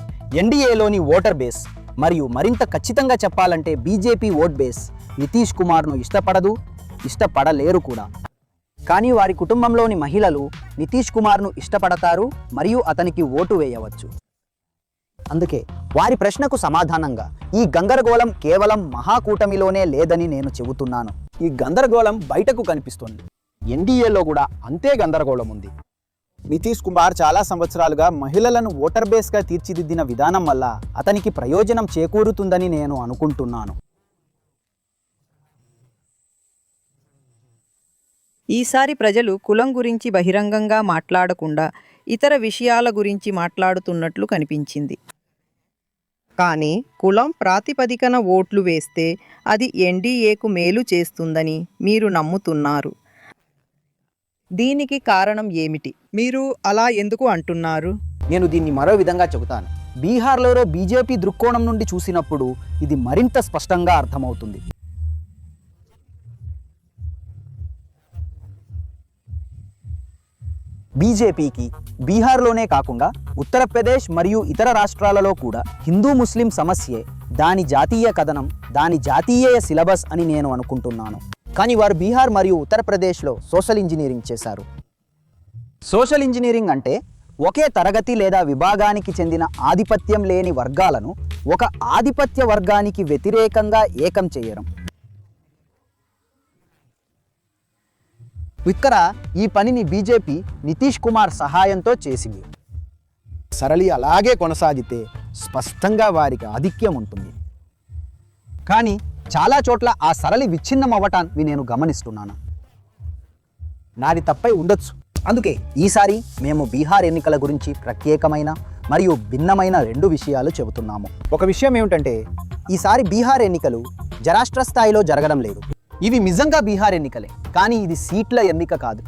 ఎన్డీఏలోని ఓటర్ బేస్ మరియు మరింత ఖచ్చితంగా చెప్పాలంటే బీజేపీ ఓట్ బేస్ నితీష్ కుమార్ను ఇష్టపడదు, ఇష్టపడలేరు కూడా. కానీ వారి కుటుంబంలోని మహిళలు నితీష్ కుమార్ను ఇష్టపడతారు మరియు అతనికి ఓటు వేయవచ్చు. అందుకే వారి ప్రశ్నకు సమాధానంగా ఈ గందరగోళం కేవలం మహాకూటమిలోనే లేదని నేను చెబుతున్నాను. ఈ గందరగోళం బయటకు కనిపిస్తుంది. ఎన్డీఏలో కూడా అంతే గందరగోళం ఉంది. నితీష్ కుమార్ చాలా సంవత్సరాలుగా మహిళలను ఓటర్ బేస్గా తీర్చిదిద్దిన విధానం వల్ల అతనికి ప్రయోజనం చేకూరుతుందని నేను అనుకుంటున్నాను. ఈసారి ప్రజలు కులం గురించి బహిరంగంగా మాట్లాడకుండా ఇతర విషయాల గురించి మాట్లాడుతున్నట్లు కనిపించింది. కానీ కులం ప్రాతిపదికన ఓట్లు వేస్తే అది ఎన్డీఏకు మేలు చేస్తుందని మీరు నమ్ముతున్నారు. దీనికి కారణం ఏమిటి? మీరు అలా ఎందుకు అంటున్నారు? నేను దీన్ని మరో విధంగా చెబుతాను. బీహార్లో బీజేపీ దృక్కోణం నుండి చూసినప్పుడు ఇది మరింత స్పష్టంగా అర్థమవుతుంది. బీజేపీకి బీహార్లోనే కాకుండా ఉత్తరప్రదేశ్ మరియు ఇతర రాష్ట్రాలలో కూడా హిందూ ముస్లిం సమస్యే దాని జాతీయ కథనం, దాని జాతీయ సిలబస్ అని నేను అనుకుంటున్నాను. కానీ వారు బీహార్ మరియు ఉత్తరప్రదేశ్లో సోషల్ ఇంజనీరింగ్ చేశారు. సోషల్ ఇంజనీరింగ్ అంటే ఒకే తరగతి లేదా విభాగానికి చెందిన ఆధిపత్యం లేని వర్గాలను ఒక ఆధిపత్య వర్గానికి వ్యతిరేకంగా ఏకం చేయడం. ఇక్కడ ఈ పనిని బీజేపీ నితీష్ కుమార్ సహాయంతో చేసింది. సరళి అలాగే కొనసాగితే స్పష్టంగా వారికి ఆధిక్యం ఉంటుంది. కానీ చాలా చోట్ల ఆ సరళి విచ్ఛిన్నం అవ్వటాన్ని నేను గమనిస్తున్నాను. నాది తప్పై ఉండొచ్చు. అందుకే ఈసారి మేము బీహార్ ఎన్నికల గురించి ప్రత్యేకమైన మరియు భిన్నమైన 2 విషయాలు చెబుతున్నాము. ఒక విషయం ఏమిటంటే ఈసారి బీహార్ ఎన్నికలు జరాష్ట్ర స్థాయిలో జరగడం లేదు. ఇవి నిజంగా బీహార్ ఎన్నికలే, కానీ ఇది సీట్ల ఎన్నిక కాదు.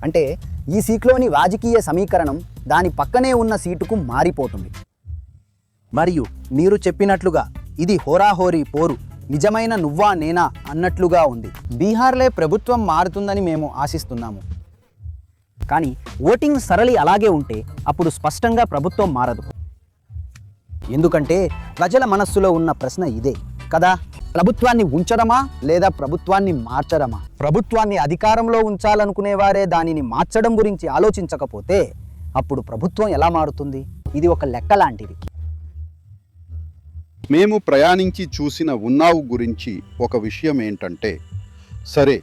అంటే ఈ సీట్లోని రాజకీయ సమీకరణం దాని పక్కనే ఉన్న సీటుకు మారిపోతుంది. మరియు మీరు చెప్పినట్లుగా ఇది హోరాహోరీ పోరు, నిజమైన నువ్వా నేనా అన్నట్లుగా ఉంది. బీహార్లో ప్రభుత్వం మారుతుందని మేము ఆశిస్తున్నాము. కానీ ఓటింగ్ సరళి అలాగే ఉంటే అప్పుడు స్పష్టంగా ప్రభుత్వం మారదు. ఎందుకంటే ప్రజల మనస్సులో ఉన్న ప్రశ్న ఇదే కదా, ప్రభుత్వాన్ని ఉంచడమా లేదా ప్రభుత్వాన్ని మార్చడమా? ప్రభుత్వాన్ని అధికారంలో ఉంచాలనుకునేవారే దానిని మార్చడం గురించి ఆలోచించకపోతే అప్పుడు ప్రభుత్వం ఎలా మారుతుంది? ఇది ఒక లెక్క లాంటిది. మేము ప్రయాణించి చూసిన ఉన్నావ్ గురించి ఒక విషయం ఏంటంటే, సరే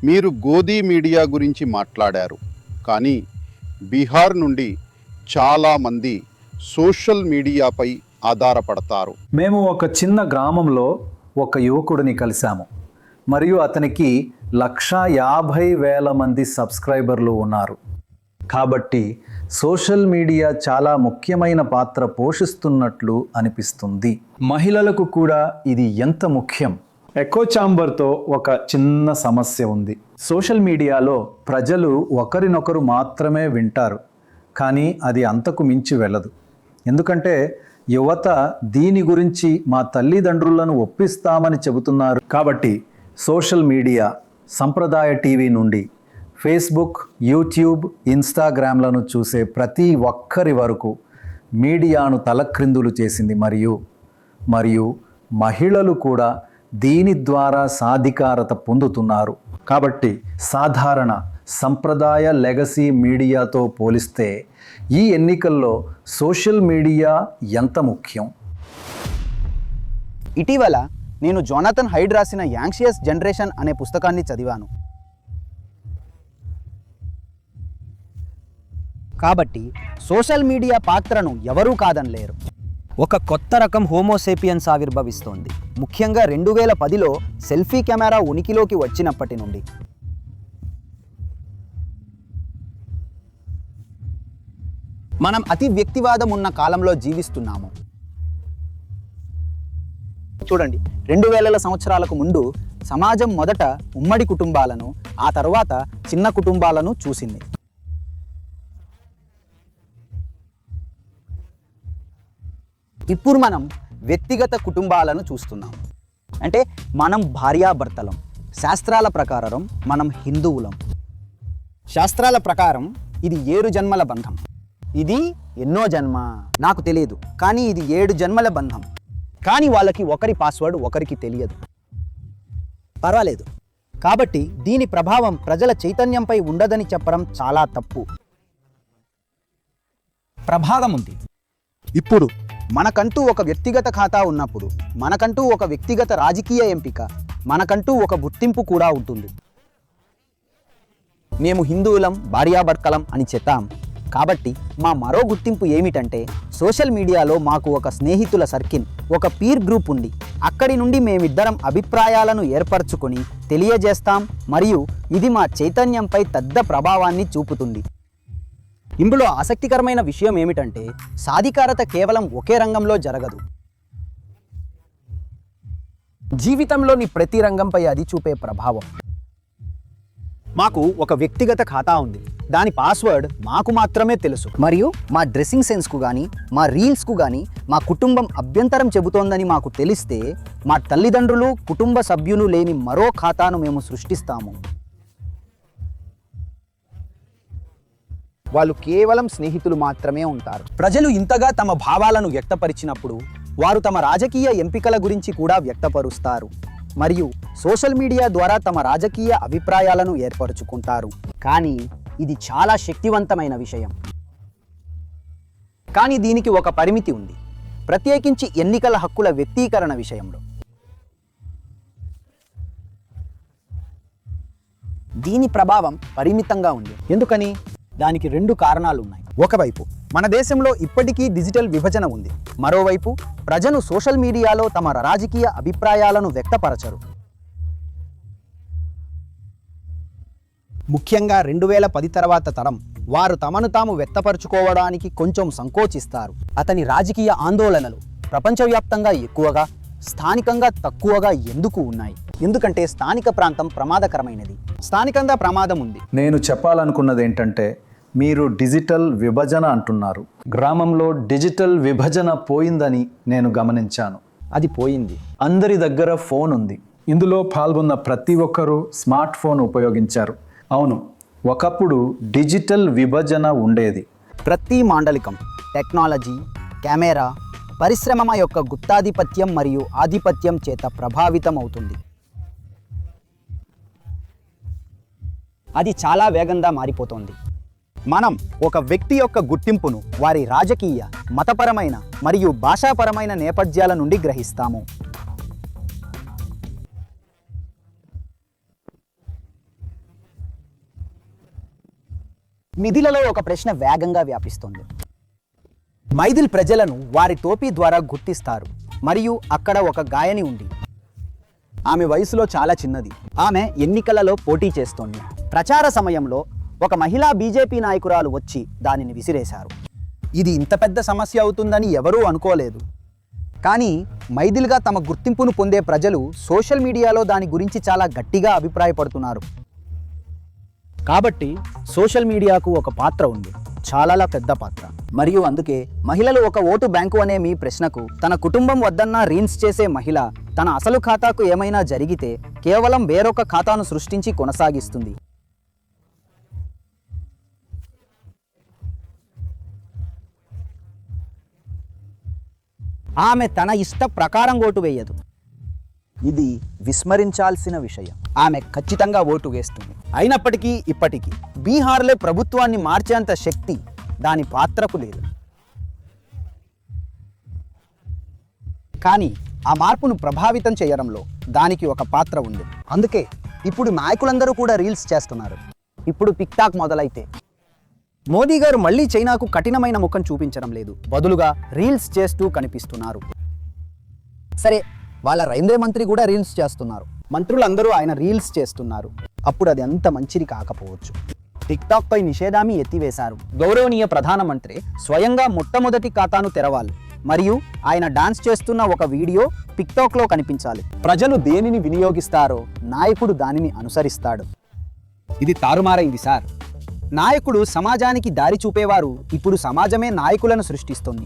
మీరు గోదీ మీడియా గురించి మాట్లాడారు, కానీ బీహార్ నుండి చాలామంది సోషల్ మీడియాపై ఆధారపడతారు. మేము ఒక చిన్న గ్రామంలో ఒక యువకుడిని కలిశాము మరియు అతనికి 1,50,000 మంది సబ్స్క్రైబర్లు ఉన్నారు. కాబట్టి సోషల్ మీడియా చాలా ముఖ్యమైన పాత్ర పోషిస్తున్నట్లు అనిపిస్తుంది. మహిళలకు కూడా ఇది ఎంత ముఖ్యం. ఎకో ఛాంబర్తో ఒక చిన్న సమస్య ఉంది. సోషల్ మీడియాలో ప్రజలు ఒకరినొకరు మాత్రమే వింటారు, కానీ అది అంతకు మించి వెళ్ళదు. ఎందుకంటే యువత దీని గురించి మా తల్లిదండ్రులను ఒప్పిస్తామని చెబుతున్నారు. కాబట్టి సోషల్ మీడియా సంప్రదాయ టీవీ నుండి ఫేస్బుక్, యూట్యూబ్, ఇన్స్టాగ్రామ్లను చూసే ప్రతి ఒక్కరి వరకు మీడియాను తలక్రిందులు చేసింది. మరియు మహిళలు కూడా దీని ద్వారా సాధికారత పొందుతున్నారు. కాబట్టి సాధారణ సంప్రదాయ లెగసీ మీడియాతో పోలిస్తే ఈ ఎన్నికల్లో సోషల్ మీడియా ఎంత ముఖ్యం. ఇటీవల నేను జోనాథన్ హైడ్ రాసిన యాంగ్షియస్ జనరేషన్ అనే పుస్తకాన్ని చదివాను. కాబట్టి సోషల్ మీడియా పాత్రను ఎవరూ కాదనలేరు. ఒక కొత్త రకం హోమోసేపియన్స్ ఆవిర్భవిస్తోంది, ముఖ్యంగా 2010లో సెల్ఫీ కెమెరా ఉనికిలోకి వచ్చినప్పటి నుండి. మనం అతి వ్యక్తివాదం ఉన్న కాలంలో జీవిస్తున్నాము. చూడండి, 2000ల సంవత్సరాలకు ముందు సమాజం మొదట ఉమ్మడి కుటుంబాలను, ఆ తర్వాత చిన్న కుటుంబాలను చూసింది. ఇప్పుడు మనం వ్యక్తిగత కుటుంబాలను చూస్తున్నాం. అంటే మనం భార్యాభర్తలం. శాస్త్రాల ప్రకారం మనం హిందువులం. శాస్త్రాల ప్రకారం ఇది 7 జన్మల బంధం. ఇది ఎన్నో జన్మ నాకు తెలియదు, కానీ ఇది 7 జన్మల బంధం. కానీ వాళ్ళకి ఒకరి పాస్వర్డ్ ఒకరికి తెలియదు. పర్వాలేదు. కాబట్టి దీని ప్రభావం ప్రజల చైతన్యంపై ఉండదని చెప్పడం చాలా తప్పు. ప్రభావం ఉంది. ఇప్పుడు మనకంటూ ఒక వ్యక్తిగత ఖాతా ఉన్నప్పుడు, మనకంటూ ఒక వ్యక్తిగత రాజకీయ ఎంపిక, మనకంటూ ఒక గుర్తింపు కూడా ఉంటుంది. మేము హిందువులం, భార్యాభర్తలం అని చెప్తాం. కాబట్టి మా మరో గుర్తింపు ఏమిటంటే, సోషల్ మీడియాలో మాకు ఒక స్నేహితుల సర్కిల్, ఒక పీర్ గ్రూప్ ఉంది. అక్కడి నుండి మేమిద్దరం అభిప్రాయాలను ఏర్పరచుకొని తెలియజేస్తాం, మరియు ఇది మా చైతన్యంపై పెద్ద ప్రభావాన్ని చూపుతుంది. ఇందులో ఆసక్తికరమైన విషయం ఏమిటంటే, సాధికారత కేవలం ఒకే రంగంలో జరగదు. జీవితంలోని ప్రతి రంగంపై అది చూపే ప్రభావం. మాకు ఒక వ్యక్తిగత ఖాతా ఉంది. దాని పాస్వర్డ్ మాకు మాత్రమే తెలుసు. మరియు మా డ్రెస్సింగ్ సెన్స్కు కానీ, మా రీల్స్కు కానీ మా కుటుంబం అభ్యంతరం చెబుతోందని మాకు తెలిస్తే, మా తల్లిదండ్రులు, కుటుంబ సభ్యులు లేని మరో ఖాతాను మేము సృష్టిస్తాము. వాళ్ళు కేవలం స్నేహితులు మాత్రమే ఉంటారు. ప్రజలు ఇంతగా తమ భావాలను వ్యక్తపరిచినప్పుడు వారు తమ రాజకీయ ఎంపికల గురించి కూడా వ్యక్తపరుస్తారు, మరియు సోషల్ మీడియా ద్వారా తమ రాజకీయ అభిప్రాయాలను ఏర్పరచుకుంటారు. కానీ ఇది చాలా శక్తివంతమైన విషయం. కానీ దీనికి ఒక పరిమితి ఉంది, ప్రత్యేకించి ఎన్నికల హక్కుల వ్యక్తీకరణ విషయంలో. దీని ప్రభావం పరిమితంగా ఉంది. ఎందుకని? దానికి 2 కారణాలు ఉన్నాయి. ఒకవైపు మన దేశంలో ఇప్పటికీ డిజిటల్ విభజన ఉంది. మరోవైపు ప్రజలు సోషల్ మీడియాలో తమ రాజకీయ అభిప్రాయాలను వ్యక్తపరచరు. ముఖ్యంగా 2010 తర్వాత తరం వారు తమను తాము వ్యక్తపరచుకోవడానికి కొంచెం సంకోచిస్తారు. అతని రాజకీయ ఆందోళనలు ప్రపంచవ్యాప్తంగా ఎక్కువగా, స్థానికంగా తక్కువగా ఎందుకు ఉన్నాయి? ఎందుకంటే స్థానిక ప్రాంతం ప్రమాదకరమైనది. స్థానికంగా ప్రమాదం ఉంది. నేను చెప్పాలనుకున్నది ఏంటంటే, మీరు డిజిటల్ విభజన అంటున్నారు. గ్రామంలో డిజిటల్ విభజన పోయిందని నేను గమనించాను. అది పోయింది. అందరి దగ్గర ఫోన్ ఉంది. ఇందులో పాల్గొన్న ప్రతి ఒక్కరూ స్మార్ట్ ఫోన్ ఉపయోగించారు. అవును, ఒకప్పుడు డిజిటల్ విభజన ఉండేది. ప్రతి మాండలికం, టెక్నాలజీ, కెమెరా, పరిశ్రమ యొక్క గుత్తాధిపత్యం మరియు ఆధిపత్యం చేత ప్రభావితం అవుతుంది. అది చాలా వేగంగా మారిపోతోంది. మనం ఒక వ్యక్తి యొక్క గుర్తింపును వారి రాజకీయ, మతపరమైన మరియు భాషాపరమైన నేపథ్యాల నుండి గ్రహిస్తాము. మిథిలలో ఒక ప్రశ్న వేగంగా వ్యాపిస్తుంది. మైథిల్ ప్రజలను వారి టోపీ ద్వారా గుర్తిస్తారు మరియు అక్కడ ఒక గాయని ఉంది. ఆమె వయసులో చాలా చిన్నది. ఆమె ఎన్నికలలో పోటీ చేస్తోంది. ప్రచార సమయంలో ఒక మహిళా బీజేపీ నాయకురాలు వచ్చి దానిని విసిరేశారు. ఇది ఇంత పెద్ద సమస్య అవుతుందని ఎవరూ అనుకోలేదు. కానీ మైథిల్గా తమ గుర్తింపును పొందే ప్రజలు సోషల్ మీడియాలో దాని గురించి చాలా గట్టిగా అభిప్రాయపడుతున్నారు. కాబట్టి సోషల్ మీడియాకు ఒక పాత్ర ఉంది, చాలా పెద్ద పాత్ర. మరియు అందుకే మహిళలు ఒక ఓటు బ్యాంకు అనే మీ ప్రశ్నకు, తన కుటుంబం వద్దన్నా రీన్స్ చేసే మహిళ తన అసలు ఖాతాకు ఏమైనా జరిగితే కేవలం వేరొక ఖాతాను సృష్టించి కొనసాగిస్తుంది. ఆమె తన ఇష్ట ప్రకారం ఓటు వేయదు. ఇది విస్మరించాల్సిన విషయం. ఆమె ఖచ్చితంగా ఓటు వేస్తుంది. అయినప్పటికీ ఇప్పటికీ బీహార్లో ప్రభుత్వాన్ని మార్చేంత శక్తి దాని పాత్రకు లేదు. కానీ ఆ మార్పును ప్రభావితం చేయడంలో దానికి ఒక పాత్ర ఉంది. అందుకే ఇప్పుడు నాయకులందరూ కూడా రీల్స్ చేస్తున్నారు. ఇప్పుడు టిక్టాక్ మొదలైతే మోదీ గారు మళ్ళీ చైనాకు కఠినమైన ముఖం చూపించడం లేదు, బదులుగా రీల్స్ చేస్తూ కనిపిస్తున్నారు. సరే, వాళ్ళ రైల్వే మంత్రి కూడా రీల్స్ చేస్తున్నారు. మంత్రులందరూ ఆయన రీల్స్ చేస్తున్నారు. అప్పుడు అది అంత మంచిది కాకపోవచ్చు. టిక్టాక్ పై నిషేధాన్ని ఎత్తివేశారు. గౌరవనీయ ప్రధానమంత్రి స్వయంగా మొట్టమొదటి ఖాతాను తెరవాలి మరియు ఆయన డాన్స్ చేస్తున్న ఒక వీడియో టిక్టాక్లో కనిపించాలి. ప్రజలు దేనిని వినియోగిస్తారో నాయకుడు దానిని అనుసరిస్తాడు. ఇది తారుమారైంది సార్. నాయకుడు సమాజానికి దారి చూపేవారు. ఇప్పుడు సమాజమే నాయకులను సృష్టిస్తుంది.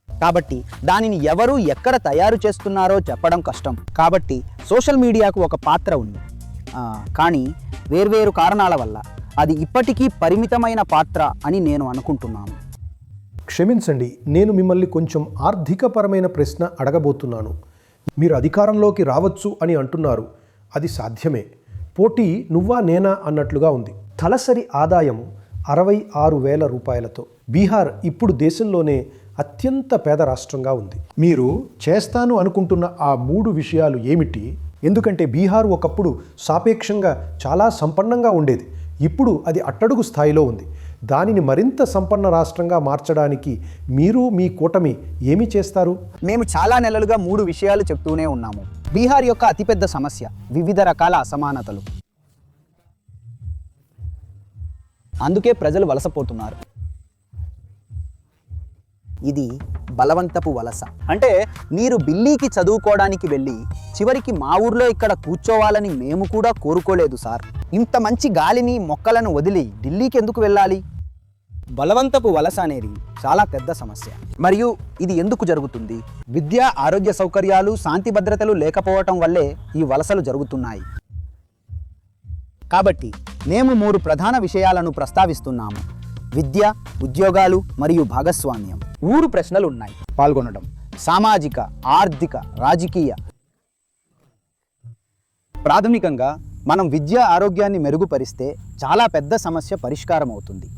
కాబట్టి దానిని ఎవరు ఎక్కడ తయారు చేస్తున్నారో చెప్పడం కష్టం. కాబట్టి సోషల్ మీడియాకు ఒక పాత్ర ఉంది, కానీ వేర్వేరు కారణాల వల్ల అది ఇప్పటికీ పరిమితమైన పాత్ర అని నేను అనుకుంటున్నాను. క్షమించండి, నేను మిమ్మల్ని కొంచెం ఆర్థికపరమైన ప్రశ్న అడగబోతున్నాను. మీరు అధికారంలోకి రావచ్చు అని అంటున్నారు. అది సాధ్యమే. పోటీ నువ్వా నేనా అన్నట్లుగా ఉంది. తలసరి ఆదాయం 66,000 రూపాయలతో బీహార్ ఇప్పుడు దేశంలోనే అత్యంత పేద రాష్ట్రంగా ఉంది. మీరు చేస్తాను అనుకుంటున్న ఆ 3 విషయాలు ఏమిటి? ఎందుకంటే బీహార్ ఒకప్పుడు సాపేక్షంగా చాలా సంపన్నంగా ఉండేది. ఇప్పుడు అది అట్టడుగు స్థాయిలో ఉంది. దానిని మరింత సంపన్న రాష్ట్రంగా మార్చడానికి మీరు మీ కూటమి ఏమి చేస్తారు? మేము చాలా నెలలుగా 3 విషయాలు చెప్తూనే ఉన్నాము. బీహార్ యొక్క అతిపెద్ద సమస్య వివిధ రకాల అసమానతలు. అందుకే ప్రజలు వలసపోతున్నారు. ఇది బలవంతపు వలస. అంటే మీరు ఢిల్లీకి చదువుకోవడానికి వెళ్ళి చివరికి మా ఊర్లో ఇక్కడ కూర్చోవాలని మేము కూడా కోరుకోలేదు సార్. ఇంత మంచి గాలిని, మొక్కలను వదిలి ఢిల్లీకి ఎందుకు వెళ్ళాలి? బలవంతపు వలస అనేది చాలా పెద్ద సమస్య. మరియు ఇది ఎందుకు జరుగుతుంది? విద్య, ఆరోగ్య సౌకర్యాలు, శాంతి భద్రతలు లేకపోవటం వల్లే ఈ వలసలు జరుగుతున్నాయి. కాబట్టి మేము 3 ప్రధాన విషయాలను ప్రస్తావిస్తున్నాము: విద్య, ఉద్యోగాలు మరియు భాగస్వామ్యం. 3 ప్రశ్నలు ఉన్నాయి: పాల్గొనడం, సామాజిక, ఆర్థిక, రాజకీయ. ప్రాథమికంగా మనం విద్య, ఆరోగ్యాన్ని మెరుగుపరిస్తే చాలా పెద్ద సమస్య పరిష్కారం అవుతుంది.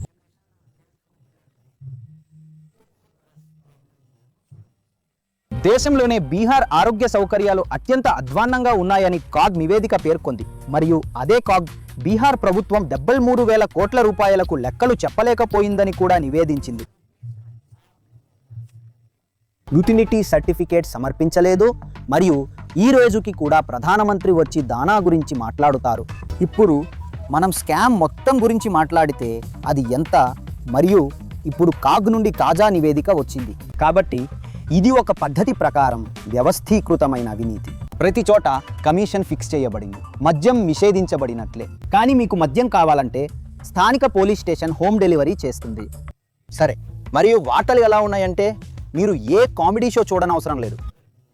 దేశంలోనే బీహార్ ఆరోగ్య సౌకర్యాలు అత్యంత అధ్వాన్నంగా ఉన్నాయని కాగ్ నివేదిక పేర్కొంది. మరియు అదే కాగ్ బీహార్ ప్రభుత్వం 73,000 కోట్ల రూపాయలకు లెక్కలు చెప్పలేకపోయిందని కూడా నివేదించింది. యూటిలిటీ సర్టిఫికేట్ సమర్పించలేదు మరియు ఈ రోజుకి కూడా ప్రధానమంత్రి వచ్చి దానా గురించి మాట్లాడుతారు. ఇప్పుడు మనం స్కామ్ మొత్తం గురించి మాట్లాడితే అది ఎంత, మరియు ఇప్పుడు కాగ్ నుండి తాజా నివేదిక వచ్చింది. కాబట్టి ఇది ఒక పద్ధతి ప్రకారం వ్యవస్థీకృతమైన అవినీతి. ప్రతి చోట కమిషన్ ఫిక్స్ చేయబడింది, మద్యం నిషేధించబడినట్లే. కానీ మీకు మద్యం కావాలంటే స్థానిక పోలీస్ స్టేషన్ హోమ్ డెలివరీ చేస్తుంది. సరే, మరియు వార్తలు ఎలా ఉన్నాయంటే మీరు ఏ కామెడీ షో చూడనవసరం లేదు.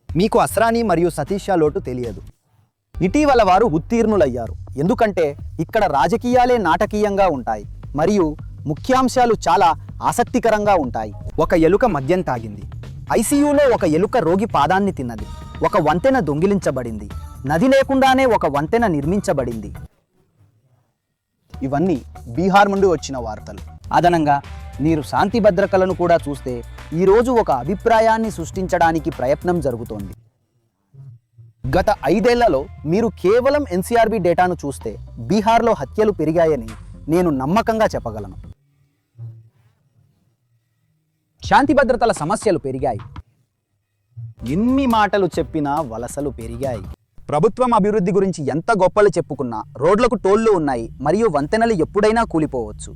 మీకు అస్రానీ మరియు సతీష్ లోటు తెలియదు. ఇటీవల వారు ఉత్తీర్ణులయ్యారు, ఎందుకంటే ఇక్కడ రాజకీయాలే నాటకీయంగా ఉంటాయి మరియు ముఖ్యాంశాలు చాలా ఆసక్తికరంగా ఉంటాయి. ఒక ఎలుక మద్యం తాగింది, ఐసీయూలో ఒక ఎలుక రోగి పాదాన్ని తిన్నది, ఒక వంతెన దొంగిలించబడింది, నది లేకుండానే ఒక వంతెన నిర్మించబడింది. ఇవన్నీ బీహార్ నుండి వచ్చిన వార్తలు. అదనంగా మీరు శాంతి భద్రతలను కూడా చూస్తే ఈరోజు ఒక అభిప్రాయాన్ని సృష్టించడానికి ప్రయత్నం జరుగుతోంది. గత 5 ఏళ్లలో మీరు కేవలం ఎన్సీఆర్బీ డేటాను చూస్తే బీహార్లో హత్యలు పెరిగాయని నేను నమ్మకంగా చెప్పగలను. శాంతి భద్రతల సమస్యలు పెరిగాయి. ఎన్ని మాటలు చెప్పినా వలసలు పెరిగాయి. ప్రభుత్వం అభివృద్ధి గురించి ఎంత గొప్పలు చెప్పుకున్నా రోడ్లకు టోళ్లు ఉన్నాయి మరియు వంతెనలు ఎప్పుడైనా కూలిపోవచ్చు.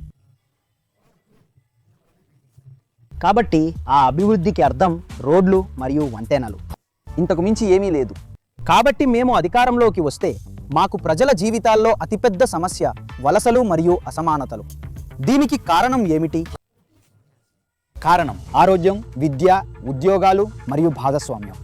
కాబట్టి ఆ అభివృద్ధికి అర్థం రోడ్లు మరియు వంతెనలు, ఇంతకు మించి ఏమీ లేదు. కాబట్టి మేము అధికారంలోకి వస్తే మాకు ప్రజల జీవితాల్లో అతిపెద్ద సమస్య వలసలు మరియు అసమానతలు. దీనికి కారణం ఏమిటి? కారణం ఆరోగ్యం, విద్య, ఉద్యోగాలు మరియు భాగస్వామ్యం.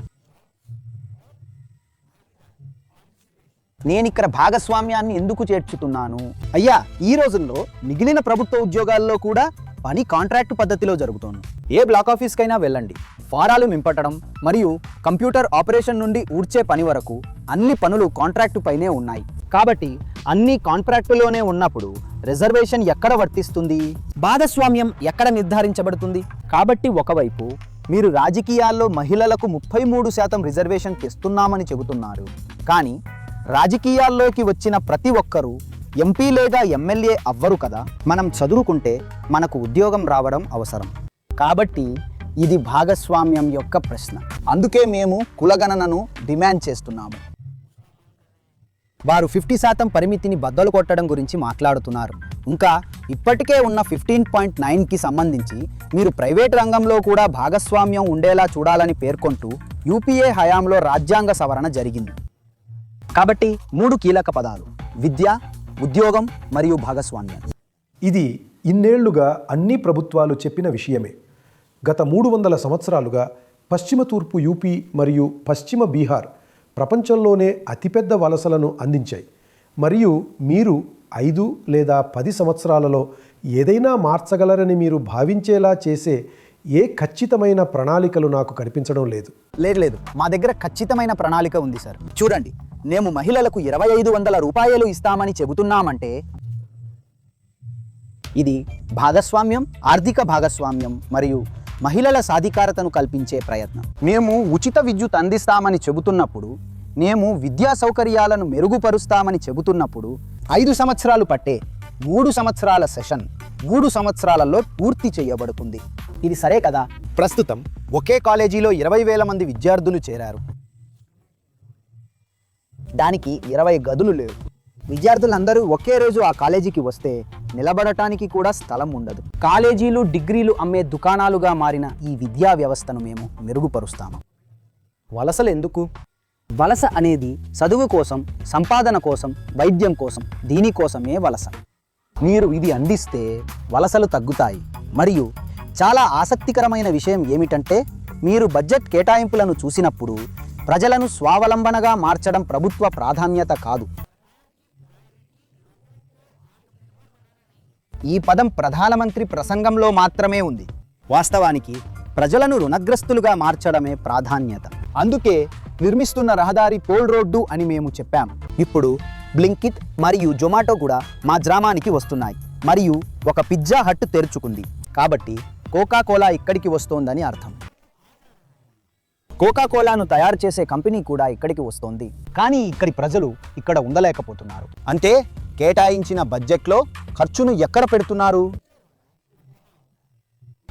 నేనిక్కడ భాగస్వామ్యాన్ని ఎందుకు చేర్చుతున్నాను? అయ్యా, ఈ రోజుల్లో మిగిలిన ప్రభుత్వ ఉద్యోగాల్లో కూడా పని కాంట్రాక్టు పద్ధతిలో జరుగుతోంది. ఏ బ్లాక్ ఆఫీస్కైనా వెళ్ళండి, ఫారాలు నింపటడం మరియు కంప్యూటర్ ఆపరేషన్ నుండి ఊడ్చే పని వరకు అన్ని పనులు కాంట్రాక్టు పైనే ఉన్నాయి. కాబట్టి అన్ని కాంట్రాక్టులోనే ఉన్నప్పుడు రిజర్వేషన్ ఎక్కడ వర్తిస్తుంది? భాగస్వామ్యం ఎక్కడ నిర్ధారించబడుతుంది? కాబట్టి ఒకవైపు మీరు రాజకీయాల్లో మహిళలకు 33% రిజర్వేషన్ తెస్తున్నామని చెబుతున్నారు, కానీ రాజకీయాల్లోకి వచ్చిన ప్రతి ఒక్కరూ ఎంపీ లేదా ఎమ్మెల్యే అవ్వరు కదా. మనం చదువుకుంటే మనకు ఉద్యోగం రావడం అవసరం. కాబట్టి ఇది భాగస్వామ్యం యొక్క ప్రశ్న. అందుకే మేము కులగణనను డిమాండ్ చేస్తున్నాము. వారు 50% పరిమితిని బద్దలు కొట్టడం గురించి మాట్లాడుతున్నారు. ఇంకా ఇప్పటికే ఉన్న 15.9కి సంబంధించి మీరు ప్రైవేట్ రంగంలో కూడా భాగస్వామ్యం ఉండేలా చూడాలని పేర్కొంటూ యూపీఏ హయాంలో రాజ్యాంగ సవరణ జరిగింది. కాబట్టి 3 కీలక పదాలు: విద్య, ఉద్యోగం మరియు భాగస్వామ్యం. ఇది ఇన్నేళ్లుగా అన్ని ప్రభుత్వాలు చెప్పిన విషయమే. గత 300 సంవత్సరాలుగా పశ్చిమ తూర్పు యూపీ మరియు పశ్చిమ బీహార్ ప్రపంచంలోనే అతిపెద్ద వలసలను అందించాయి. మరియు మీరు 5 లేదా 10 సంవత్సరాలలో ఏదైనా మార్చగలరని మీరు భావించేలా చేసే ఏ ఖచ్చితమైన ప్రణాళికలు నాకు కనిపించడం లేదు. లేదు, మా దగ్గర ఖచ్చితమైన ప్రణాళిక ఉంది సార్. చూడండి, మేము మహిళలకు 2,500 రూపాయలు ఇస్తామని చెబుతున్నామంటే ఇది భాగస్వామ్యం, ఆర్థిక భాగస్వామ్యం మరియు మహిళల సాధికారతను కల్పించే ప్రయత్నం. మేము ఉచిత విద్యుత్ అందిస్తామని చెబుతున్నప్పుడు, మేము విద్యా సౌకర్యాలను మెరుగుపరుస్తామని చెబుతున్నప్పుడు 5 సంవత్సరాలు పట్టే 3 సంవత్సరాల సెషన్ 3 సంవత్సరాలలో పూర్తి చేయబడుతుంది. ఇది సరే కదా? ప్రస్తుతం ఒకే కాలేజీలో 20,000 మంది విద్యార్థులు చేరారు. దానికి 20 గదులు లేవు. విద్యార్థులందరూ ఒకే రోజు ఆ కాలేజీకి వస్తే నిలబడటానికి కూడా స్థలం ఉండదు. కాలేజీలు, డిగ్రీలు అమ్మే దుకాణాలుగా మారిన ఈ విద్యా వ్యవస్థను మేము మెరుగుపరుస్తాము. వలసలు ఎందుకు? వలస అనేది చదువు కోసం, సంపాదన కోసం, వైద్యం కోసం, దీనికోసమే వలస. మీరు ఇది అందిస్తే వలసలు తగ్గుతాయి. మరియు చాలా ఆసక్తికరమైన విషయం ఏమిటంటే, మీరు బడ్జెట్ కేటాయింపులను చూసినప్పుడు ప్రజలను స్వావలంబనగా మార్చడం ప్రభుత్వ ప్రాధాన్యత కాదు. ఈ పదం ప్రధానమంత్రి ప్రసంగంలో మాత్రమే ఉంది. వాస్తవానికి ప్రజలను రుణగ్రస్తులుగా మార్చడమే ప్రాధాన్యత. అందుకే నిర్మిస్తున్న రహదారి టోల్ రోడ్డు అని మేము చెప్పాం. ఇప్పుడు బ్లింకిట్ మరియు జొమాటో కూడా మా గ్రామానికి వస్తున్నాయి మరియు ఒక పిజ్జా హట్ తెరుచుకుంది. కాబట్టి కోకా కోలా ఇక్కడికి వస్తోందని అర్థం. కోకా కోలాను తయారు చేసే కంపెనీ కూడా ఇక్కడికి వస్తోంది. కానీ ఇక్కడి ప్రజలు ఇక్కడ ఉండలేకపోతున్నారు. అంటే కేటాయించిన బడ్జెట్లో ఖర్చును ఎక్కడ పెడుతున్నారు?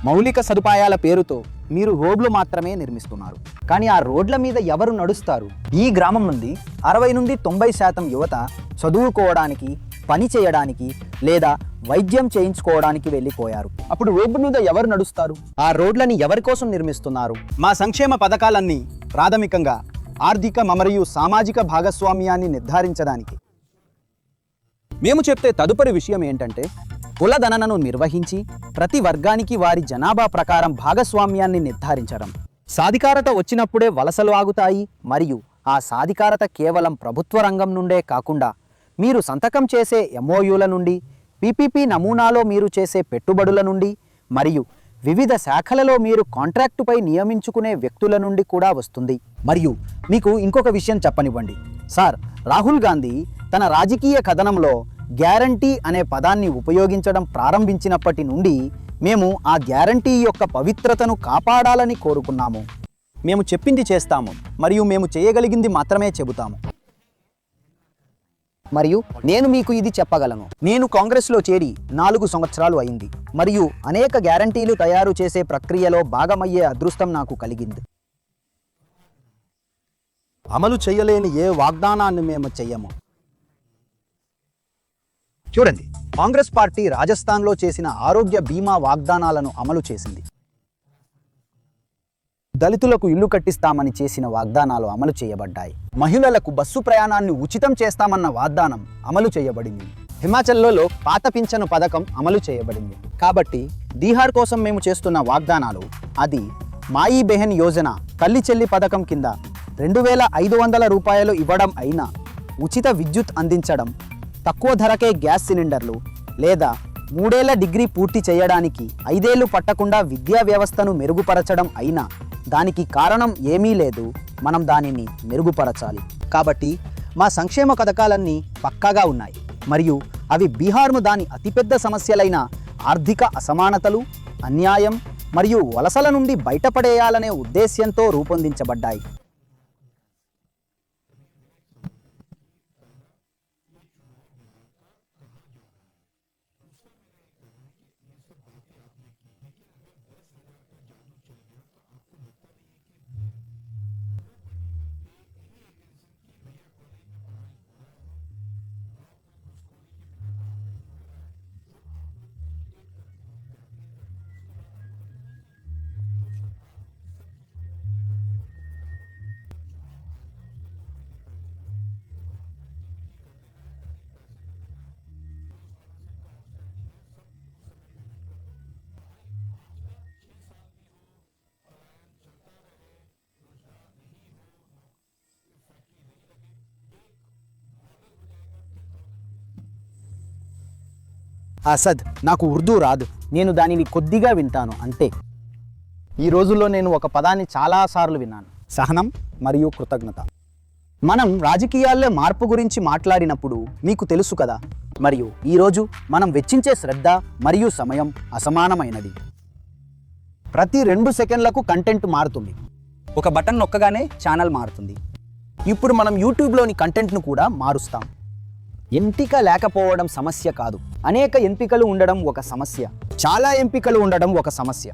మౌలిక సదుపాయాల పేరుతో మీరు రోడ్లు మాత్రమే నిర్మిస్తున్నారు, కానీ ఆ రోడ్ల మీద ఎవరు నడుస్తారు? ఈ గ్రామం నుండి 60 నుండి 90% యువత చదువుకోవడానికి, పని చేయడానికి లేదా వైద్యం చేయించుకోవడానికి వెళ్ళిపోయారు. అప్పుడు రోడ్డు మీద ఎవరు నడుస్తారు? ఆ రోడ్లని ఎవరి కోసం నిర్మిస్తున్నారు? మా సంక్షేమ పథకాలన్నీ ప్రాథమికంగా ఆర్థిక మరియు సామాజిక భాగస్వామ్యాన్ని నిర్ధారించడానికి. మేము చెప్తే తదుపరి విషయం ఏంటంటే, కుల గణనను నిర్వహించి ప్రతి వర్గానికి వారి జనాభా ప్రకారం భాగస్వామ్యాన్ని నిర్ధారించడం. సాధికారత వచ్చినప్పుడే వలసలు ఆగుతాయి, మరియు ఆ సాధికారత కేవలం ప్రభుత్వ రంగం నుండే కాకుండా మీరు సంతకం చేసే ఎంఓయూల నుండి, పీపీపీ నమూనాలో మీరు చేసే పెట్టుబడుల నుండి, మరియు వివిధ శాఖలలో మీరు కాంట్రాక్టుపై నియమించుకునే వ్యక్తుల నుండి కూడా వస్తుంది. మరియు మీకు ఇంకొక విషయం చెప్పనివ్వండి సార్, రాహుల్ గాంధీ తన రాజకీయ కథనంలో గ్యారంటీ అనే పదాన్ని ఉపయోగించడం ప్రారంభించినప్పటి నుండి మేము ఆ గ్యారంటీ యొక్క పవిత్రతను కాపాడాలని కోరుకున్నాము. మేము చెప్పింది చేస్తాము మరియు మేము చేయగలిగింది మాత్రమే చెబుతాము. మరియు నేను మీకు ఇది చెప్పగలను, నేను కాంగ్రెస్లో చేరి 4 సంవత్సరాలు అయింది మరియు అనేక గ్యారంటీలు తయారు చేసే ప్రక్రియలో భాగమయ్యే అదృష్టం నాకు కలిగింది. అమలు చేయలేని ఏ వాగ్దానాన్ని మేము చెయ్యము. చూడండి, కాంగ్రెస్ పార్టీ రాజస్థాన్లో చేసిన ఆరోగ్య బీమా వాగ్దానాలను అమలు చేసింది. దళితులకు ఇల్లు కట్టిస్తామని చేసిన వాగ్దానాలు అమలు చేయబడ్డాయి. మహిళలకు బస్సు ప్రయాణాన్ని ఉచితం చేస్తామన్న వాగ్దానం అమలు చేయబడింది. హిమాచల్లో పాత పింఛను పథకం అమలు చేయబడింది. కాబట్టి బీహార్ కోసం మేము చేస్తున్న వాగ్దానాలు, అది మాయి బెహన్ యోజన, తల్లి చెల్లి పథకం కింద 2500 రూపాయలు ఇవ్వడం అయినా, ఉచిత విద్యుత్ అందించడం, తక్కువ ధరకే గ్యాస్ సిలిండర్లు, లేదా 3 ఏళ్ల డిగ్రీ పూర్తి చేయడానికి 5 ఏళ్లు పట్టకుండా విద్యా వ్యవస్థను మెరుగుపరచడం అయినా, దానికి కారణం ఏమీ లేదు, మనం దానిని మెరుగుపరచాలి. కాబట్టి మా సంక్షేమ పథకాలన్నీ పక్కాగా ఉన్నాయి మరియు అవి బీహార్ను దాని అతిపెద్ద సమస్యలైన ఆర్థిక అసమానతలు, అన్యాయం మరియు వలసల నుండి బయటపడేయాలనే ఉద్దేశ్యంతో రూపొందించబడ్డాయి. అసద్, నాకు ఉర్దూ రాదు, నేను దానిని కొద్దిగా వింటాను అంతే. ఈ రోజుల్లో నేను ఒక పదాన్ని చాలాసార్లు విన్నాను, సహనం మరియు కృతజ్ఞత. మనం రాజకీయాల్లో మార్పు గురించి మాట్లాడినప్పుడు మీకు తెలుసు కదా, మరియు ఈరోజు మనం వెచ్చించే శ్రద్ధ మరియు సమయం అసమానమైనది. ప్రతి 2 సెకండ్లకు కంటెంట్ మారుతుంది. ఒక బటన్ నొక్కగానే ఛానల్ మారుతుంది. ఇప్పుడు మనం యూట్యూబ్లోని కంటెంట్ను కూడా మారుస్తాం. ఎంపిక లేకపోవడం సమస్య కాదు, అనేక ఎంపికలు ఉండడం ఒక సమస్య. చాలా ఎంపికలు ఉండడం ఒక సమస్య.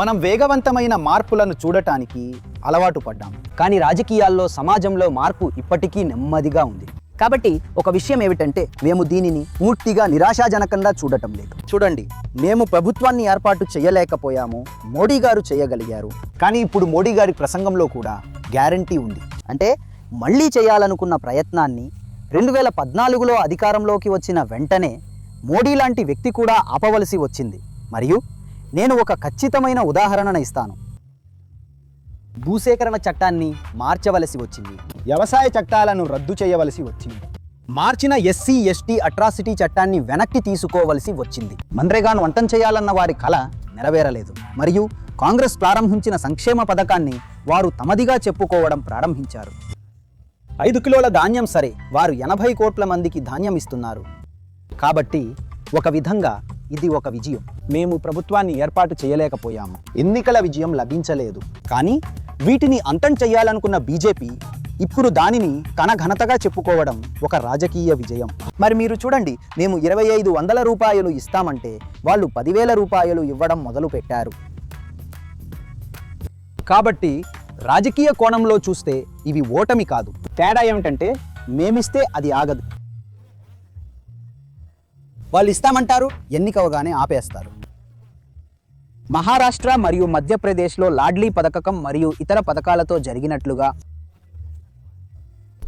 మనం వేగవంతమైన మార్పులను చూడటానికి అలవాటు పడ్డాం, కానీ రాజకీయాల్లో, సమాజంలో మార్పు ఇప్పటికీ నెమ్మదిగా ఉంది. కాబట్టి ఒక విషయం ఏమిటంటే, మేము దీనిని పూర్తిగా నిరాశాజనకంగా చూడటం లేదు. చూడండి, మేము ప్రభుత్వాన్ని ఏర్పాటు చేయలేకపోయాము, మోడీ గారు చేయగలిగారు. కానీ ఇప్పుడు మోడీ గారి ప్రసంగంలో కూడా గ్యారంటీ ఉంది. అంటే మళ్ళీ చేయాలనుకున్న ప్రయత్నాన్ని 2014లో అధికారంలోకి వచ్చిన వెంటనే మోడీ లాంటి వ్యక్తి కూడా ఆపవలసి వచ్చింది. మరియు నేను ఒక ఖచ్చితమైన ఉదాహరణ ఇస్తాను. భూసేకరణ చట్టాన్ని మార్చవలసి వచ్చింది, వ్యవసాయ చట్టాలను రద్దు చేయవలసి వచ్చింది, మార్చిన ఎస్సీ ఎస్టీ అట్రాసిటీ చట్టాన్ని వెనక్కి తీసుకోవలసి వచ్చింది. మన్రేగాను వంటం చేయాలన్న వారి కల నెరవేరలేదు, మరియు కాంగ్రెస్ ప్రారంభించిన సంక్షేమ పథకాన్ని వారు తమదిగా చెప్పుకోవడం ప్రారంభించారు. 5 కిలోల ధాన్యం సరే, వారు 80 కోట్ల మందికి ధాన్యం ఇస్తున్నారు. కాబట్టి ఒక విధంగా ఇది ఒక విజయం. మేము ప్రభుత్వాన్ని ఏర్పాటు చేయలేకపోయాము, ఎన్నికల విజయం లభించలేదు. కానీ వీటిని అంతం చేయాలనుకున్న బీజేపీ ఇప్పుడు దానిని తన ఘనతగా చెప్పుకోవడం ఒక రాజకీయ విజయం. మరి మీరు చూడండి, మేము 2500 రూపాయలు ఇస్తామంటే వాళ్ళు 10,000 రూపాయలు ఇవ్వడం మొదలుపెట్టారు. కాబట్టి రాజకీయ కోణంలో చూస్తే ఇవి ఓటమి కాదు. తేడా ఏమిటంటే మేమిస్తే అది ఆగదు. వాళ్ళు ఇస్తామంటారు, ఎన్నికవగానే ఆపేస్తారు. మహారాష్ట్ర మరియు మధ్యప్రదేశ్లో లాడ్లీ పథకం మరియు ఇతర పథకాలతో జరిగినట్లుగా.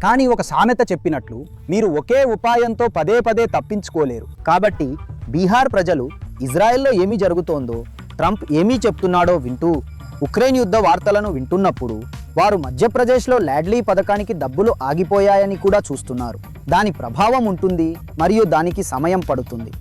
కానీ ఒక సామెత చెప్పినట్లు మీరు ఒకే ఉపాయంతో పదే పదే తప్పించుకోలేరు. కాబట్టి బీహార్ ప్రజలు ఇజ్రాయెల్లో ఏమి జరుగుతోందో, ట్రంప్ ఏమీ చెప్తున్నాడో వింటూ ఉక్రెయిన్ యుద్ధ వార్తలను వింటున్నప్పుడు వారు మధ్యప్రదేశ్లో లాడ్లీ పథకానికి డబ్బులు ఆగిపోయాయని కూడా చూస్తున్నారు. దాని ప్రభావం ఉంటుంది మరియు దానికి సమయం పడుతుంది.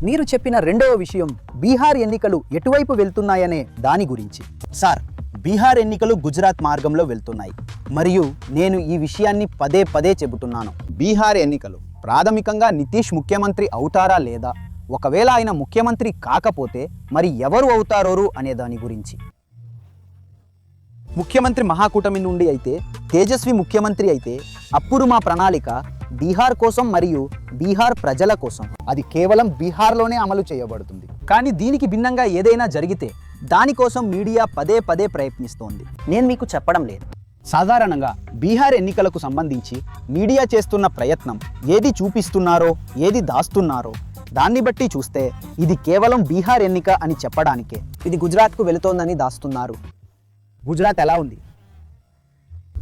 మీరు చెప్పిన రెండవ విషయం బీహార్ ఎన్నికలు ఎటువైపు వెళ్తున్నాయనే దాని గురించి. సార్, బీహార్ ఎన్నికలు గుజరాత్ మార్గంలో వెళ్తున్నాయి మరియు నేను ఈ విషయాన్ని పదే పదే చెబుతున్నాను. బీహార్ ఎన్నికలు ప్రాథమికంగా నితీష్ ముఖ్యమంత్రి అవుతారా లేదా, ఒకవేళ ఆయన ముఖ్యమంత్రి కాకపోతే మరి ఎవరు అవుతారోరు అనే దాని గురించి. ముఖ్యమంత్రి మహాకూటమి నుండి అయితే, తేజస్వి ముఖ్యమంత్రి అయితే అప్పుడు మా ప్రణాళిక బీహార్ కోసం మరియు బీహార్ ప్రజల కోసం. అది కేవలం బీహార్లోనే అమలు చేయబడుతుంది. కానీ దీనికి భిన్నంగా ఏదైనా జరిగితే దానికోసం మీడియా పదే పదే ప్రయత్నిస్తోంది. నేను మీకు చెప్పడం లేదు. సాధారణంగా బీహార్ ఎన్నికలకు సంబంధించి మీడియా చేస్తున్న ప్రయత్నం ఏది చూపిస్తున్నారో, ఏది దాస్తున్నారో దాన్ని బట్టి చూస్తే ఇది కేవలం బీహార్ ఎన్నిక అని చెప్పడానికే. ఇది గుజరాత్కు వెళుతోందని దాస్తున్నారు. గుజరాత్ ఎలా ఉంది?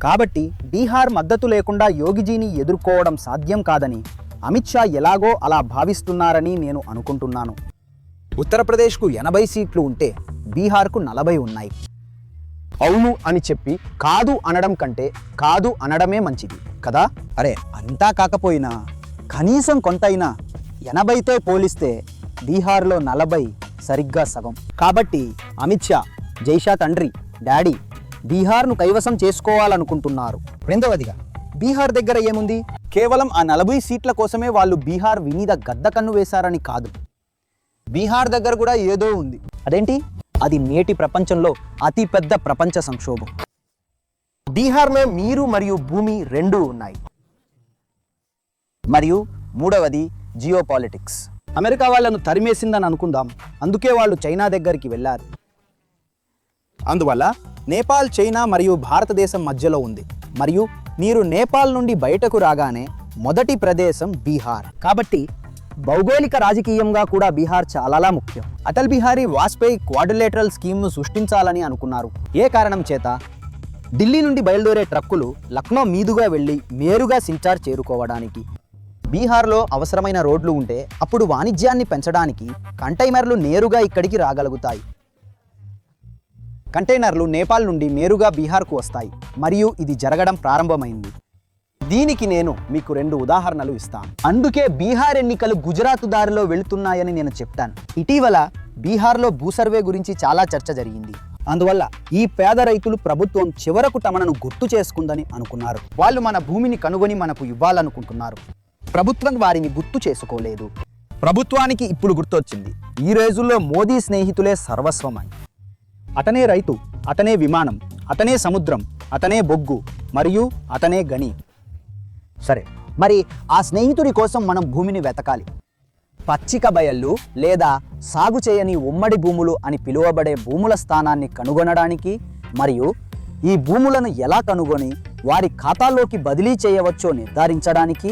కాబట్టి బీహార్ మద్దతు లేకుండా యోగిజీని ఎదుర్కోవడం సాధ్యం కాదని అమిత్ షా ఎలాగో అలా భావిస్తున్నారని నేను అనుకుంటున్నాను. ఉత్తరప్రదేశ్కు 80 సీట్లు ఉంటే బీహార్కు 40 ఉన్నాయి. అవును అని చెప్పి కాదు అనడం కంటే కాదు అనడమే మంచిది కదా. అరే, అంతా కాకపోయినా కనీసం కొంతైనా 80తో పోలిస్తే బీహార్లో 40 సరిగ్గా సగం. కాబట్టి అమిత్ షా, జైషా తండ్రి, డాడీ బీహార్ను కైవసం చేసుకోవాలనుకుంటున్నారు. రెండవదిగా బీహార్ దగ్గర ఏముంది? కేవలం ఆ 40 సీట్ల కోసమే వాళ్ళు బీహార్ వినీద గద్ద కన్ను వేశారని కాదు. బీహార్ దగ్గర కూడా ఏదో ఉంది. అదేంటి? అది నేటి ప్రపంచంలో అతిపెద్ద ప్రపంచ సంక్షోభం. బీహార్లో నీరు మరియు భూమి రెండూ ఉన్నాయి. మరియు మూడవది జియోపాలిటిక్స్. అమెరికా వాళ్ళను తరిమేసిందని అనుకుందాం. అందుకే వాళ్ళు చైనా దగ్గరికి వెళ్ళారు. అందువల్ల నేపాల్ చైనా మరియు భారతదేశం మధ్యలో ఉంది. మరియు మీరు నేపాల్ నుండి బయటకు రాగానే మొదటి ప్రదేశం బీహార్. కాబట్టి భౌగోళిక రాజకీయంగా కూడా బీహార్ చాలా ముఖ్యం. అటల్ బిహారీ వాజ్పేయి క్వాడ్రిలేటరల్ స్కీమ్ను సృష్టించాలని అనుకున్నారు. ఏ కారణం చేత? ఢిల్లీ నుండి బయలుదేరే ట్రక్కులు లక్నో మీదుగా వెళ్ళి నేరుగా సిల్చార్ చేరుకోవడానికి. బీహార్లో అవసరమైన రోడ్లు ఉంటే అప్పుడు వాణిజ్యాన్ని పెంచడానికి కంటైనర్లు నేరుగా ఇక్కడికి రాగలుగుతాయి. కంటైనర్లు నేపాల్ నుండి నేరుగా బీహార్కు వస్తాయి మరియు ఇది జరగడం ప్రారంభమైంది. దీనికి నేను మీకు 2 ఉదాహరణలు ఇస్తాను. అందుకే బీహార్ ఎన్నికలు గుజరాత్ దారిలో వెళుతున్నాయని నేను చెప్తాను. ఇటీవల బీహార్లో భూసర్వే గురించి చాలా చర్చ జరిగింది. అందువల్ల ఈ పేద రైతులు ప్రభుత్వం చివరకు తమను గుర్తు చేసుకుందని అనుకున్నారు. వాళ్ళు మన భూమిని కనుగొని మనకు ఇవ్వాలనుకుంటున్నారు. ప్రభుత్వం వారిని గుర్తు చేసుకోలేదు. ప్రభుత్వానికి ఇప్పుడు గుర్తొచ్చింది. ఈ రోజుల్లో మోదీ స్నేహితులే సర్వస్వమని. అతనే రైతు, అతనే విమానం, అతనే సముద్రం, అతనే బొగ్గు మరియు అతనే గని. సరే, మరి ఆ స్నేహితుడి కోసం మనం భూమిని వెతకాలి. పచ్చిక బయళ్ళు లేదా సాగు చేయని ఉమ్మడి భూములు అని పిలువబడే భూముల స్థానాన్ని కనుగొనడానికి మరియు ఈ భూములను ఎలా కనుగొని వారి ఖాతాల్లోకి బదిలీ చేయవచ్చో నిర్ధారించడానికి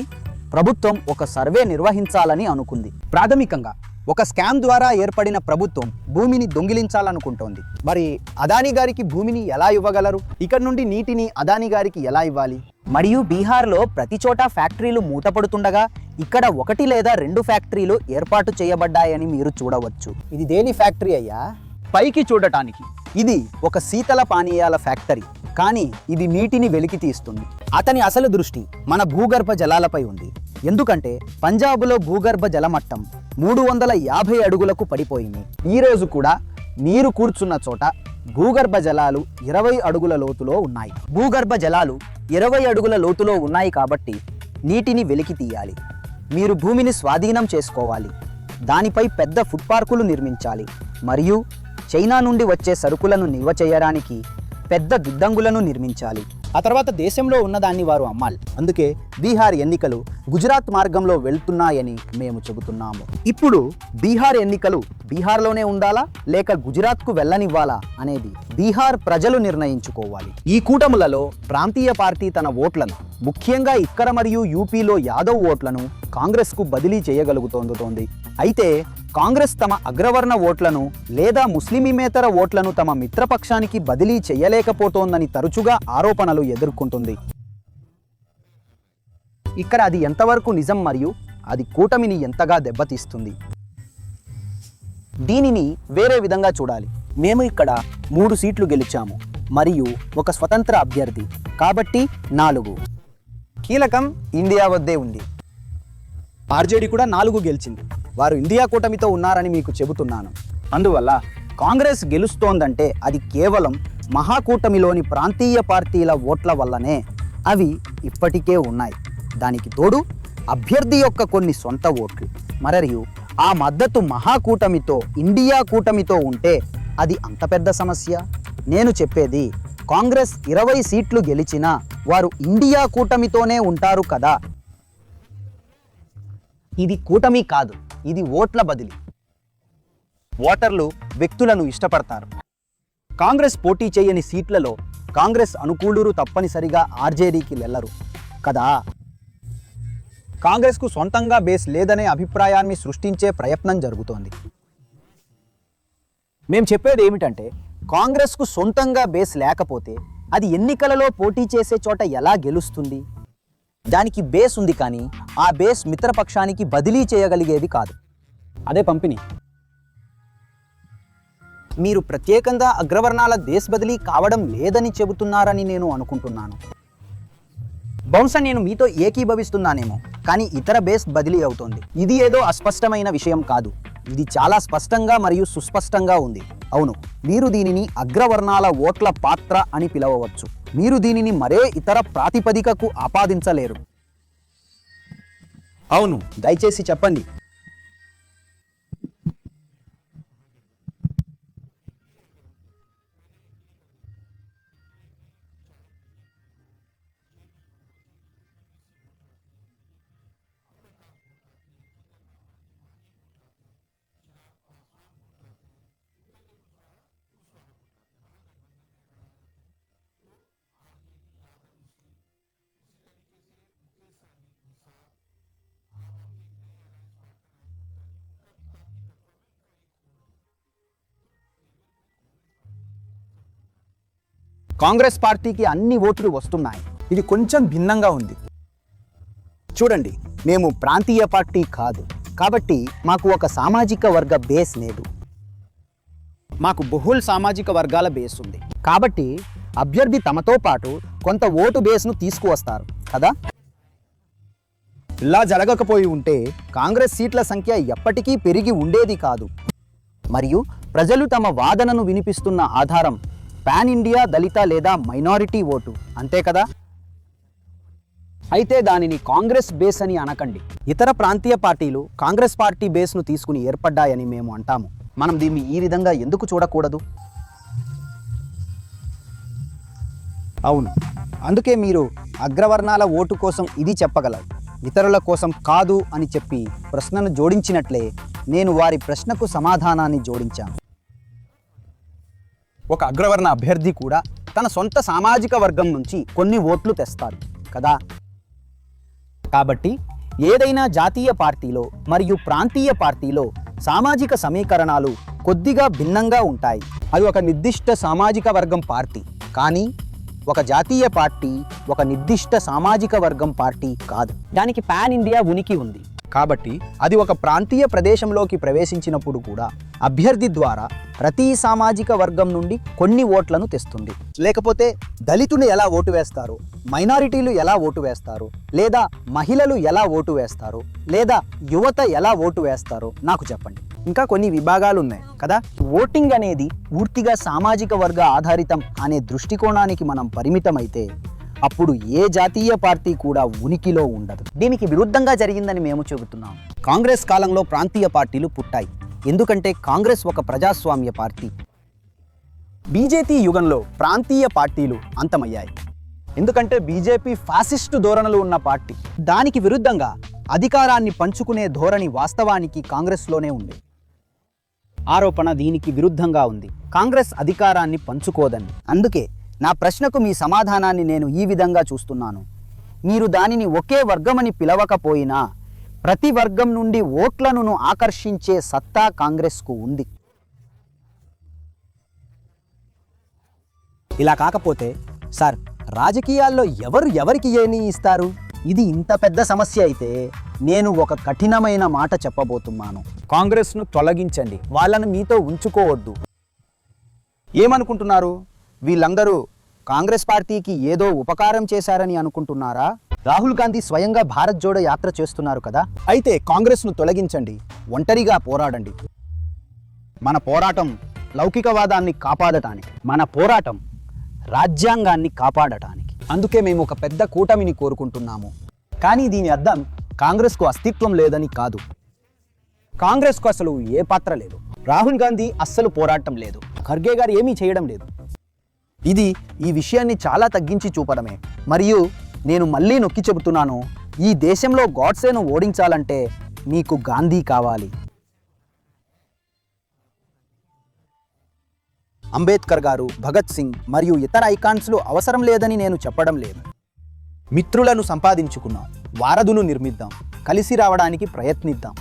ప్రభుత్వం ఒక సర్వే నిర్వహించాలని అనుకుంది. ప్రాథమికంగా ఒక స్కామ్ ద్వారా ఏర్పడిన ప్రభుత్వం భూమిని దొంగిలించాలనుకుంటోంది. మరి అదానీ గారికి భూమిని ఎలా ఇవ్వగలరు? ఇక్కడ నుండి నీటిని అదానీ గారికి ఎలా ఇవ్వాలి? మరియు బీహార్లో ప్రతి చోట ఫ్యాక్టరీలు మూతపడుతుండగా ఇక్కడ 1 లేదా 2 ఫ్యాక్టరీలు ఏర్పాటు చేయబడ్డాయని మీరు చూడవచ్చు. ఇది దేని ఫ్యాక్టరీ అయ్యా? పైకి చూడటానికి ఇది ఒక శీతల పానీయాల ఫ్యాక్టరీ, కానీ ఇది నీటిని వెలికి తీస్తుంది. అతని అసలు దృష్టి మన భూగర్భ జలాలపై ఉంది. ఎందుకంటే పంజాబ్లో భూగర్భ జలమట్టం 350 అడుగులకు పడిపోయింది. ఈరోజు కూడా నీరు కూర్చున్న చోట భూగర్భ జలాలు 20 అడుగుల లోతులో ఉన్నాయి. భూగర్భ జలాలు 20 అడుగుల లోతులో ఉన్నాయి కాబట్టి నీటిని వెలికి తీయాలి. మీరు భూమిని స్వాధీనం చేసుకోవాలి. దానిపై పెద్ద ఫుడ్ పార్కులు నిర్మించాలి మరియు చైనా నుండి వచ్చే సరుకులను నిల్వ చేయడానికి పెద్ద దిద్దంగులను నిర్మించాలి. ఆ తర్వాత దేశంలో ఉన్నదాన్ని వారు అమ్మాలి. అందుకే బీహార్ ఎన్నికలు గుజరాత్ మార్గంలో వెళ్తున్నాయని మేము చెబుతున్నాము. ఇప్పుడు బీహార్ ఎన్నికలు బీహార్లోనే ఉండాలా లేక గుజరాత్కు వెళ్ళనివ్వాలా అనేది బీహార్ ప్రజలు నిర్ణయించుకోవాలి. ఈ కూటములలో ప్రాంతీయ పార్టీ తన ఓట్లను, ముఖ్యంగా ఇక్కడ మరియు యూపీలో యాదవ్ ఓట్లను కాంగ్రెస్కు బదిలీ చేయగలుగుతోంది. అయితే కాంగ్రెస్ తమ అగ్రవర్ణ ఓట్లను లేదా ముస్లిమేతర ఓట్లను తమ మిత్రపక్షానికి బదిలీ చేయలేకపోతోందని తరచుగా ఆరోపణలు ఎదుర్కొంటుంది. ఇక్కడ అది ఎంతవరకు నిజం మరియు అది కూటమిని ఎంతగా దెబ్బతీస్తుంది? దీనిని వేరే విధంగా చూడాలి. మేము ఇక్కడ 3 సీట్లు గెలిచాము మరియు ఒక స్వతంత్ర అభ్యర్థి, కాబట్టి 4. కీలకం ఇండియా వద్దే ఉంది. ఆర్జేడీ కూడా 4 గెలిచింది. వారు ఇండియా కూటమితో ఉన్నారని మీకు చెబుతున్నాను. అందువల్ల కాంగ్రెస్ గెలుస్తోందంటే అది కేవలం మహాకూటమిలోని ప్రాంతీయ పార్టీల ఓట్ల వల్లనే. అవి ఇప్పటికే ఉన్నాయి. దానికి తోడు అభ్యర్థి యొక్క కొన్ని సొంత ఓట్లు మరియు ఆ మద్దతు మహాకూటమితో, ఇండియా కూటమితో ఉంటే అది అంత పెద్ద సమస్య? నేను చెప్పేది కాంగ్రెస్ 20 సీట్లు గెలిచినా వారు ఇండియా కూటమితోనే ఉంటారు కదా. ఇది కూటమి కాదు, ఇది ఓట్ల బదిలీ. ఓటర్లు వ్యక్తులను ఇష్టపడతారు. కాంగ్రెస్ పోటీ చేయని సీట్లలో కాంగ్రెస్ అనుకూలురు తప్పనిసరిగా ఆర్జేడీకి వెళ్ళరు కదా. కాంగ్రెస్కు సొంతంగా బేస్ లేదనే అభిప్రాయాన్ని సృష్టించే ప్రయత్నం జరుగుతోంది. మేం చెప్పేది ఏమిటంటే కాంగ్రెస్కు సొంతంగా బేస్ లేకపోతే అది ఎన్నికలలో పోటీ చేసే చోట ఎలా గెలుస్తుంది? దానికి బేస్ ఉంది, కానీ ఆ బేస్ మిత్రపక్షానికి బదిలీ చేయగలిగేది కాదు. అదే పంపిణీ. మీరు ప్రత్యేకంగా అగ్రవర్ణాల దేశ బదిలీ కావడం లేదని చెబుతున్నారని నేను అనుకుంటున్నాను. బహుశా నేను మీతో ఏకీభవిస్తున్నానేమో, కానీ ఇతర బేస్ బదిలీ అవుతోంది. ఇది ఏదో అస్పష్టమైన విషయం కాదు. ఇది చాలా స్పష్టంగా మరియు సుస్పష్టంగా ఉంది. అవును, మీరు దీనిని అగ్రవర్ణాల ఓట్ల పాత్ర అని పిలవవచ్చు. మీరు దీనిని మరే ఇతర ప్రాతిపదికకు ఆపాదించలేరు. అవును, దయచేసి చెప్పండి. కాంగ్రెస్ పార్టీకి అన్ని ఓట్లు వస్తున్నాయి. ఇది కొంచెం భిన్నంగా ఉంది. చూడండి, మేము ప్రాంతీయ పార్టీ కాదు, కాబట్టి మాకు ఒక సామాజిక వర్గ బేస్ లేదు. మాకు బహుళ సామాజిక వర్గాల బేస్ ఉంది. కాబట్టి అభ్యర్థి తమతో పాటు కొంత ఓటు బేస్ను తీసుకువస్తారు కదా. ఇలా జరగకపోయి ఉంటే కాంగ్రెస్ సీట్ల సంఖ్య ఎప్పటికీ పెరిగి ఉండేది కాదు. మరియు ప్రజలు తమ వాదనను వినిపిస్తున్న ఆధారం పాన్ ఇండియా, దళిత లేదా మైనారిటీ ఓటు, అంతే కదా. అయితే దానిని కాంగ్రెస్ బేస్ అని అనకండి. ఇతర ప్రాంతీయ పార్టీలు కాంగ్రెస్ పార్టీ బేస్ను తీసుకుని ఏర్పడ్డాయని మేము అంటాము. మనం దీన్ని ఈ విధంగా ఎందుకు చూడకూడదు? అవును, అందుకే మీరు అగ్రవర్ణాల ఓటు కోసం ఇది చెప్పగలరు, ఇతరుల కోసం కాదు అని చెప్పి ప్రశ్నను జోడించినట్లే నేను వారి ప్రశ్నకు సమాధానాన్ని జోడించాను. ఒక అగ్రవర్ణ అభ్యర్థి కూడా తన సొంత సామాజిక వర్గం నుంచి కొన్ని ఓట్లు తెస్తాడు కదా. కాబట్టి ఏదైనా జాతీయ పార్టీలో మరియు ప్రాంతీయ పార్టీలో సామాజిక సమీకరణాలు కొద్దిగా భిన్నంగా ఉంటాయి. అది ఒక నిర్దిష్ట సామాజిక వర్గం పార్టీ, కానీ ఒక జాతీయ పార్టీ ఒక నిర్దిష్ట సామాజిక వర్గం పార్టీ కాదు. దానికి పాన్ ఇండియా ఉనికి ఉంది. కాబట్టి అది ఒక ప్రాంతీయ ప్రదేశంలోకి ప్రవేశించినప్పుడు కూడా అభ్యర్థి ద్వారా ప్రతి సామాజిక వర్గం నుండి కొన్ని ఓట్లను తెస్తుంది. లేకపోతే దళితులు ఎలా ఓటు వేస్తారు, మైనారిటీలు ఎలా ఓటు వేస్తారు, లేదా మహిళలు ఎలా ఓటు వేస్తారు, లేదా యువత ఎలా ఓటు వేస్తారో నాకు చెప్పండి. ఇంకా కొన్ని విభాగాలు ఉన్నాయి కదా. ఓటింగ్ అనేది పూర్తిగా సామాజిక వర్గ ఆధారితం అనే దృష్టికోణానికి మనం పరిమితమైతే అప్పుడు ఏ జాతీయ పార్టీ కూడా ఉనికిలో ఉండదు. దీనికి విరుద్ధంగా జరిగిందని మేము చెబుతున్నాం. కాంగ్రెస్ కాలంలో ప్రాంతీయ పార్టీలు పుట్టాయి, ఎందుకంటే కాంగ్రెస్ ఒక ప్రజాస్వామ్య పార్టీ. బీజేపీ యుగంలో ప్రాంతీయ పార్టీలు అంతమయ్యాయి. ఎందుకంటే బీజేపీ ఫ్యాసిస్టు ధోరణులు ఉన్న పార్టీ. దానికి విరుద్ధంగా అధికారాన్ని పంచుకునే ధోరణి వాస్తవానికి కాంగ్రెస్లోనే ఉంది. ఆరోపణ దీనికి విరుద్ధంగా ఉంది. కాంగ్రెస్ అధికారాన్ని పంచుకోదని. అందుకే నా ప్రశ్నకు మీ సమాధానాన్ని నేను ఈ విధంగా చూస్తున్నాను. మీరు దానిని ఒకే వర్గమని పిలవకపోయినా ప్రతి వర్గం నుండి ఓట్లను ఆకర్షించే సత్తా కాంగ్రెస్కు ఉంది. ఇలా కాకపోతే సార్, రాజకీయాల్లో ఎవరు ఎవరికి ఏమి ఇస్తారు? ఇది ఇంత పెద్ద సమస్య అయితే నేను ఒక కఠినమైన మాట చెప్పబోతున్నాను. కాంగ్రెస్ను తొలగించండి, వాళ్ళను మీతో ఉంచుకోవద్దు. ఏమనుకుంటున్నారు? వీళ్ళందరూ కాంగ్రెస్ పార్టీకి ఏదో ఉపకారం చేశారని అనుకుంటున్నారా? రాహుల్ గాంధీ స్వయంగా భారత్ జోడో యాత్ర చేస్తున్నారు కదా. అయితే కాంగ్రెస్ను తొలగించండి, ఒంటరిగా పోరాడండి. మన పోరాటం లౌకికవాదాన్ని కాపాడటానికి, మన పోరాటం రాజ్యాంగాన్ని కాపాడటానికి. అందుకే మేము ఒక పెద్ద కూటమిని కోరుకుంటున్నాము. కానీ దీని అర్థం కాంగ్రెస్కు అస్తిత్వం లేదని కాదు. కాంగ్రెస్కు అసలు ఏ పాత్ర లేదు. రాహుల్ గాంధీ అస్సలు పోరాటం లేదు. ఖర్గే గారు ఏమీ చేయడం లేదు. ఇది ఈ విషయాన్ని చాలా తగ్గించి చూపడమే. మరియు నేను మళ్ళీ నొక్కి చెబుతున్నాను, ఈ దేశంలో గాడ్సేను ఓడించాలంటే మీకు గాంధీ కావాలి. అంబేద్కర్ గారు, భగత్ సింగ్ మరియు ఇతర ఐకాన్స్లు అవసరం లేదని నేను చెప్పడం లేదు. మిత్రులను సంపాదించుకున్నాం, వారధును నిర్మిద్దాం, కలిసి రావడానికి ప్రయత్నిద్దాం.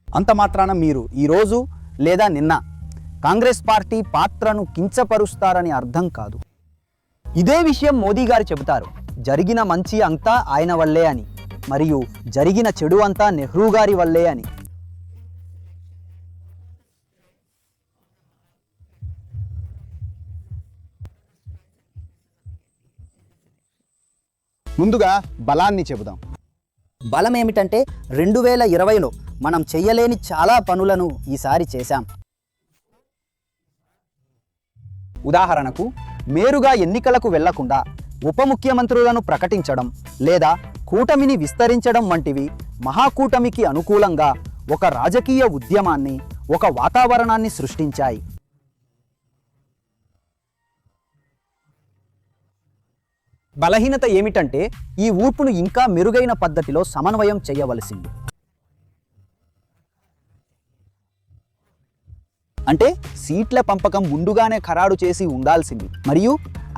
అంత మాత్రాన మీరు ఈరోజు లేదా నిన్న కాంగ్రెస్ పార్టీ పాత్రను కించపరుస్తారని అర్థం కాదు. ఇదే విషయం మోదీ గారు చెబుతారు. జరిగిన మంచి అంతా ఆయన వల్లే అని, మరియు జరిగిన చెడు అంతా నెహ్రూ గారి వల్లే అని. ముందుగా బలాన్ని చెబుదాం. బలం ఏమిటంటే 2020లో మనం చెయ్యలేని చాలా పనులను ఈసారి చేశాం. ఉదాహరణకు, మేరుగా ఎన్నికలకు వెళ్లకుండా ఉప ముఖ్యమంత్రులను ప్రకటించడం లేదా కూటమిని విస్తరించడం వంటివి మహాకూటమికి అనుకూలంగా ఒక రాజకీయ ఉద్యమాన్ని, ఒక వాతావరణాన్ని సృష్టించాయి. బలహీనత ఏమిటంటే ఈ ఊర్పును ఇంకా మెరుగైన పద్ధతిలో సమన్వయం చేయవలసింది. అంటే సీట్ల పంపకం ముందుగానే ఖరారు చేసి ఉండాల్సింది, మరియు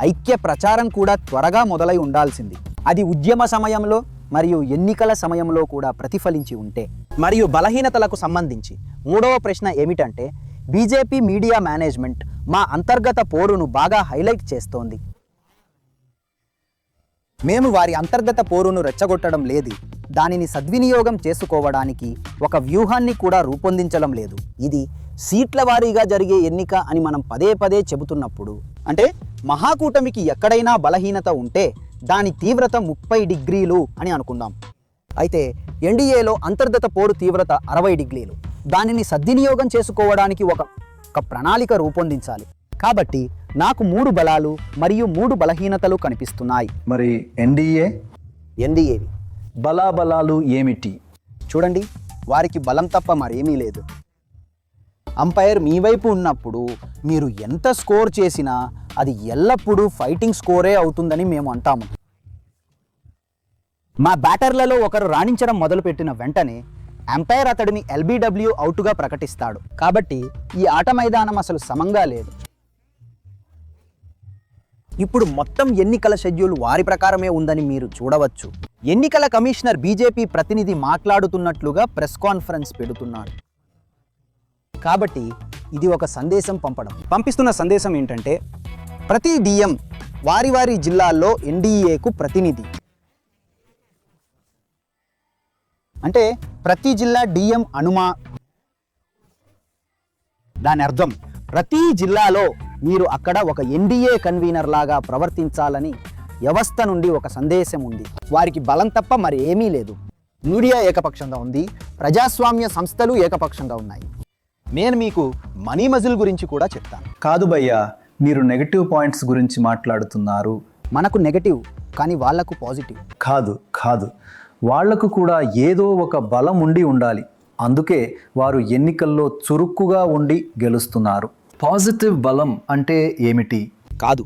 ఐక్య ప్రచారం కూడా త్వరగా మొదలై ఉండాల్సింది. అది ఉద్యమ సమయంలో మరియు ఎన్నికల సమయంలో కూడా ప్రతిఫలించి ఉంటే. మరియు బలహీనతలకు సంబంధించి మూడవ ప్రశ్న ఏమిటంటే, బీజేపీ మీడియా మేనేజ్మెంట్ మా అంతర్గత పోరును బాగా హైలైట్ చేస్తోంది. మేము వారి అంతర్గత పోరును రెచ్చగొట్టడం లేదు, దానిని సద్వినియోగం చేసుకోవడానికి ఒక వ్యూహాన్ని కూడా రూపొందించడం లేదు. ఇది సీట్ల వారీగా జరిగే ఎన్నిక అని మనం పదే పదే చెబుతున్నప్పుడు, అంటే మహాకూటమికి ఎక్కడైనా బలహీనత ఉంటే దాని తీవ్రత 30 డిగ్రీలు అని అనుకుందాం. అయితే ఎన్డీఏలో అంతర్గత పోరు తీవ్రత 60 డిగ్రీలు. దానిని సద్వినియోగం చేసుకోవడానికి ఒక ప్రణాళిక రూపొందించాలి. కాబట్టి నాకు 3 బలాలు మరియు 3 బలహీనతలు కనిపిస్తున్నాయి. మరి ఎన్డీఏవి బలాబలాలు ఏమిటి? చూడండి, వారికి బలం తప్ప మరేమీ లేదు. అంపైర్ మీ వైపు ఉన్నప్పుడు మీరు ఎంత స్కోర్ చేసినా అది ఎల్లప్పుడూ ఫైటింగ్ స్కోరే అవుతుందని మేము అంటాము. మా బ్యాటర్లలో ఒకరు రాణించడం మొదలుపెట్టిన వెంటనే అంపైర్ అతడిని ఎల్బీడబ్ల్యూ అవుట్గా ప్రకటిస్తాడు. కాబట్టి ఈ ఆట మైదానం అసలు సమంగా లేదు. ఇప్పుడు మొత్తం ఎన్నికల షెడ్యూల్ వారి ప్రకారమే ఉందని మీరు చూడవచ్చు. ఎన్నికల కమిషనర్ బీజేపీ ప్రతినిధి మాట్లాడుతున్నట్లుగా ప్రెస్ కాన్ఫరెన్స్ పెడుతున్నాడు. కాబట్టి ఇది ఒక సందేశం పంపిస్తున్న సందేశం ఏంటంటే, ప్రతి డిఎం వారి వారి జిల్లాల్లో ఎన్డీఏకు ప్రతినిధి. అంటే ప్రతి జిల్లా డిఎం అనుమా. దాని అర్థం ప్రతి జిల్లాలో మీరు అక్కడ ఒక ఎన్డీఏ కన్వీనర్ లాగా ప్రవర్తించాలని వ్యవస్థ నుండి ఒక సందేశం ఉంది. వారికి బలం తప్ప మరి ఏమీ లేదు. మీడియా ఏకపక్షంగా ఉంది, ప్రజాస్వామ్య సంస్థలు ఏకపక్షంగా ఉన్నాయి. నేను మీకు మనీ మజిల్ గురించి కూడా చెప్తాను. కాదు భయ్యా, మీరు నెగటివ్ పాయింట్స్ గురించి మాట్లాడుతున్నారు. మనకు నెగటివ్, కానీ వాళ్లకు పాజిటివ్. కాదు, వాళ్లకు కూడా ఏదో ఒక బలం ఉండాలి. అందుకే వారు ఎన్నికల్లో చురుకుగా ఉండి గెలుస్తున్నారు. పాజిటివ్ బలం అంటే ఏమిటి? కాదు,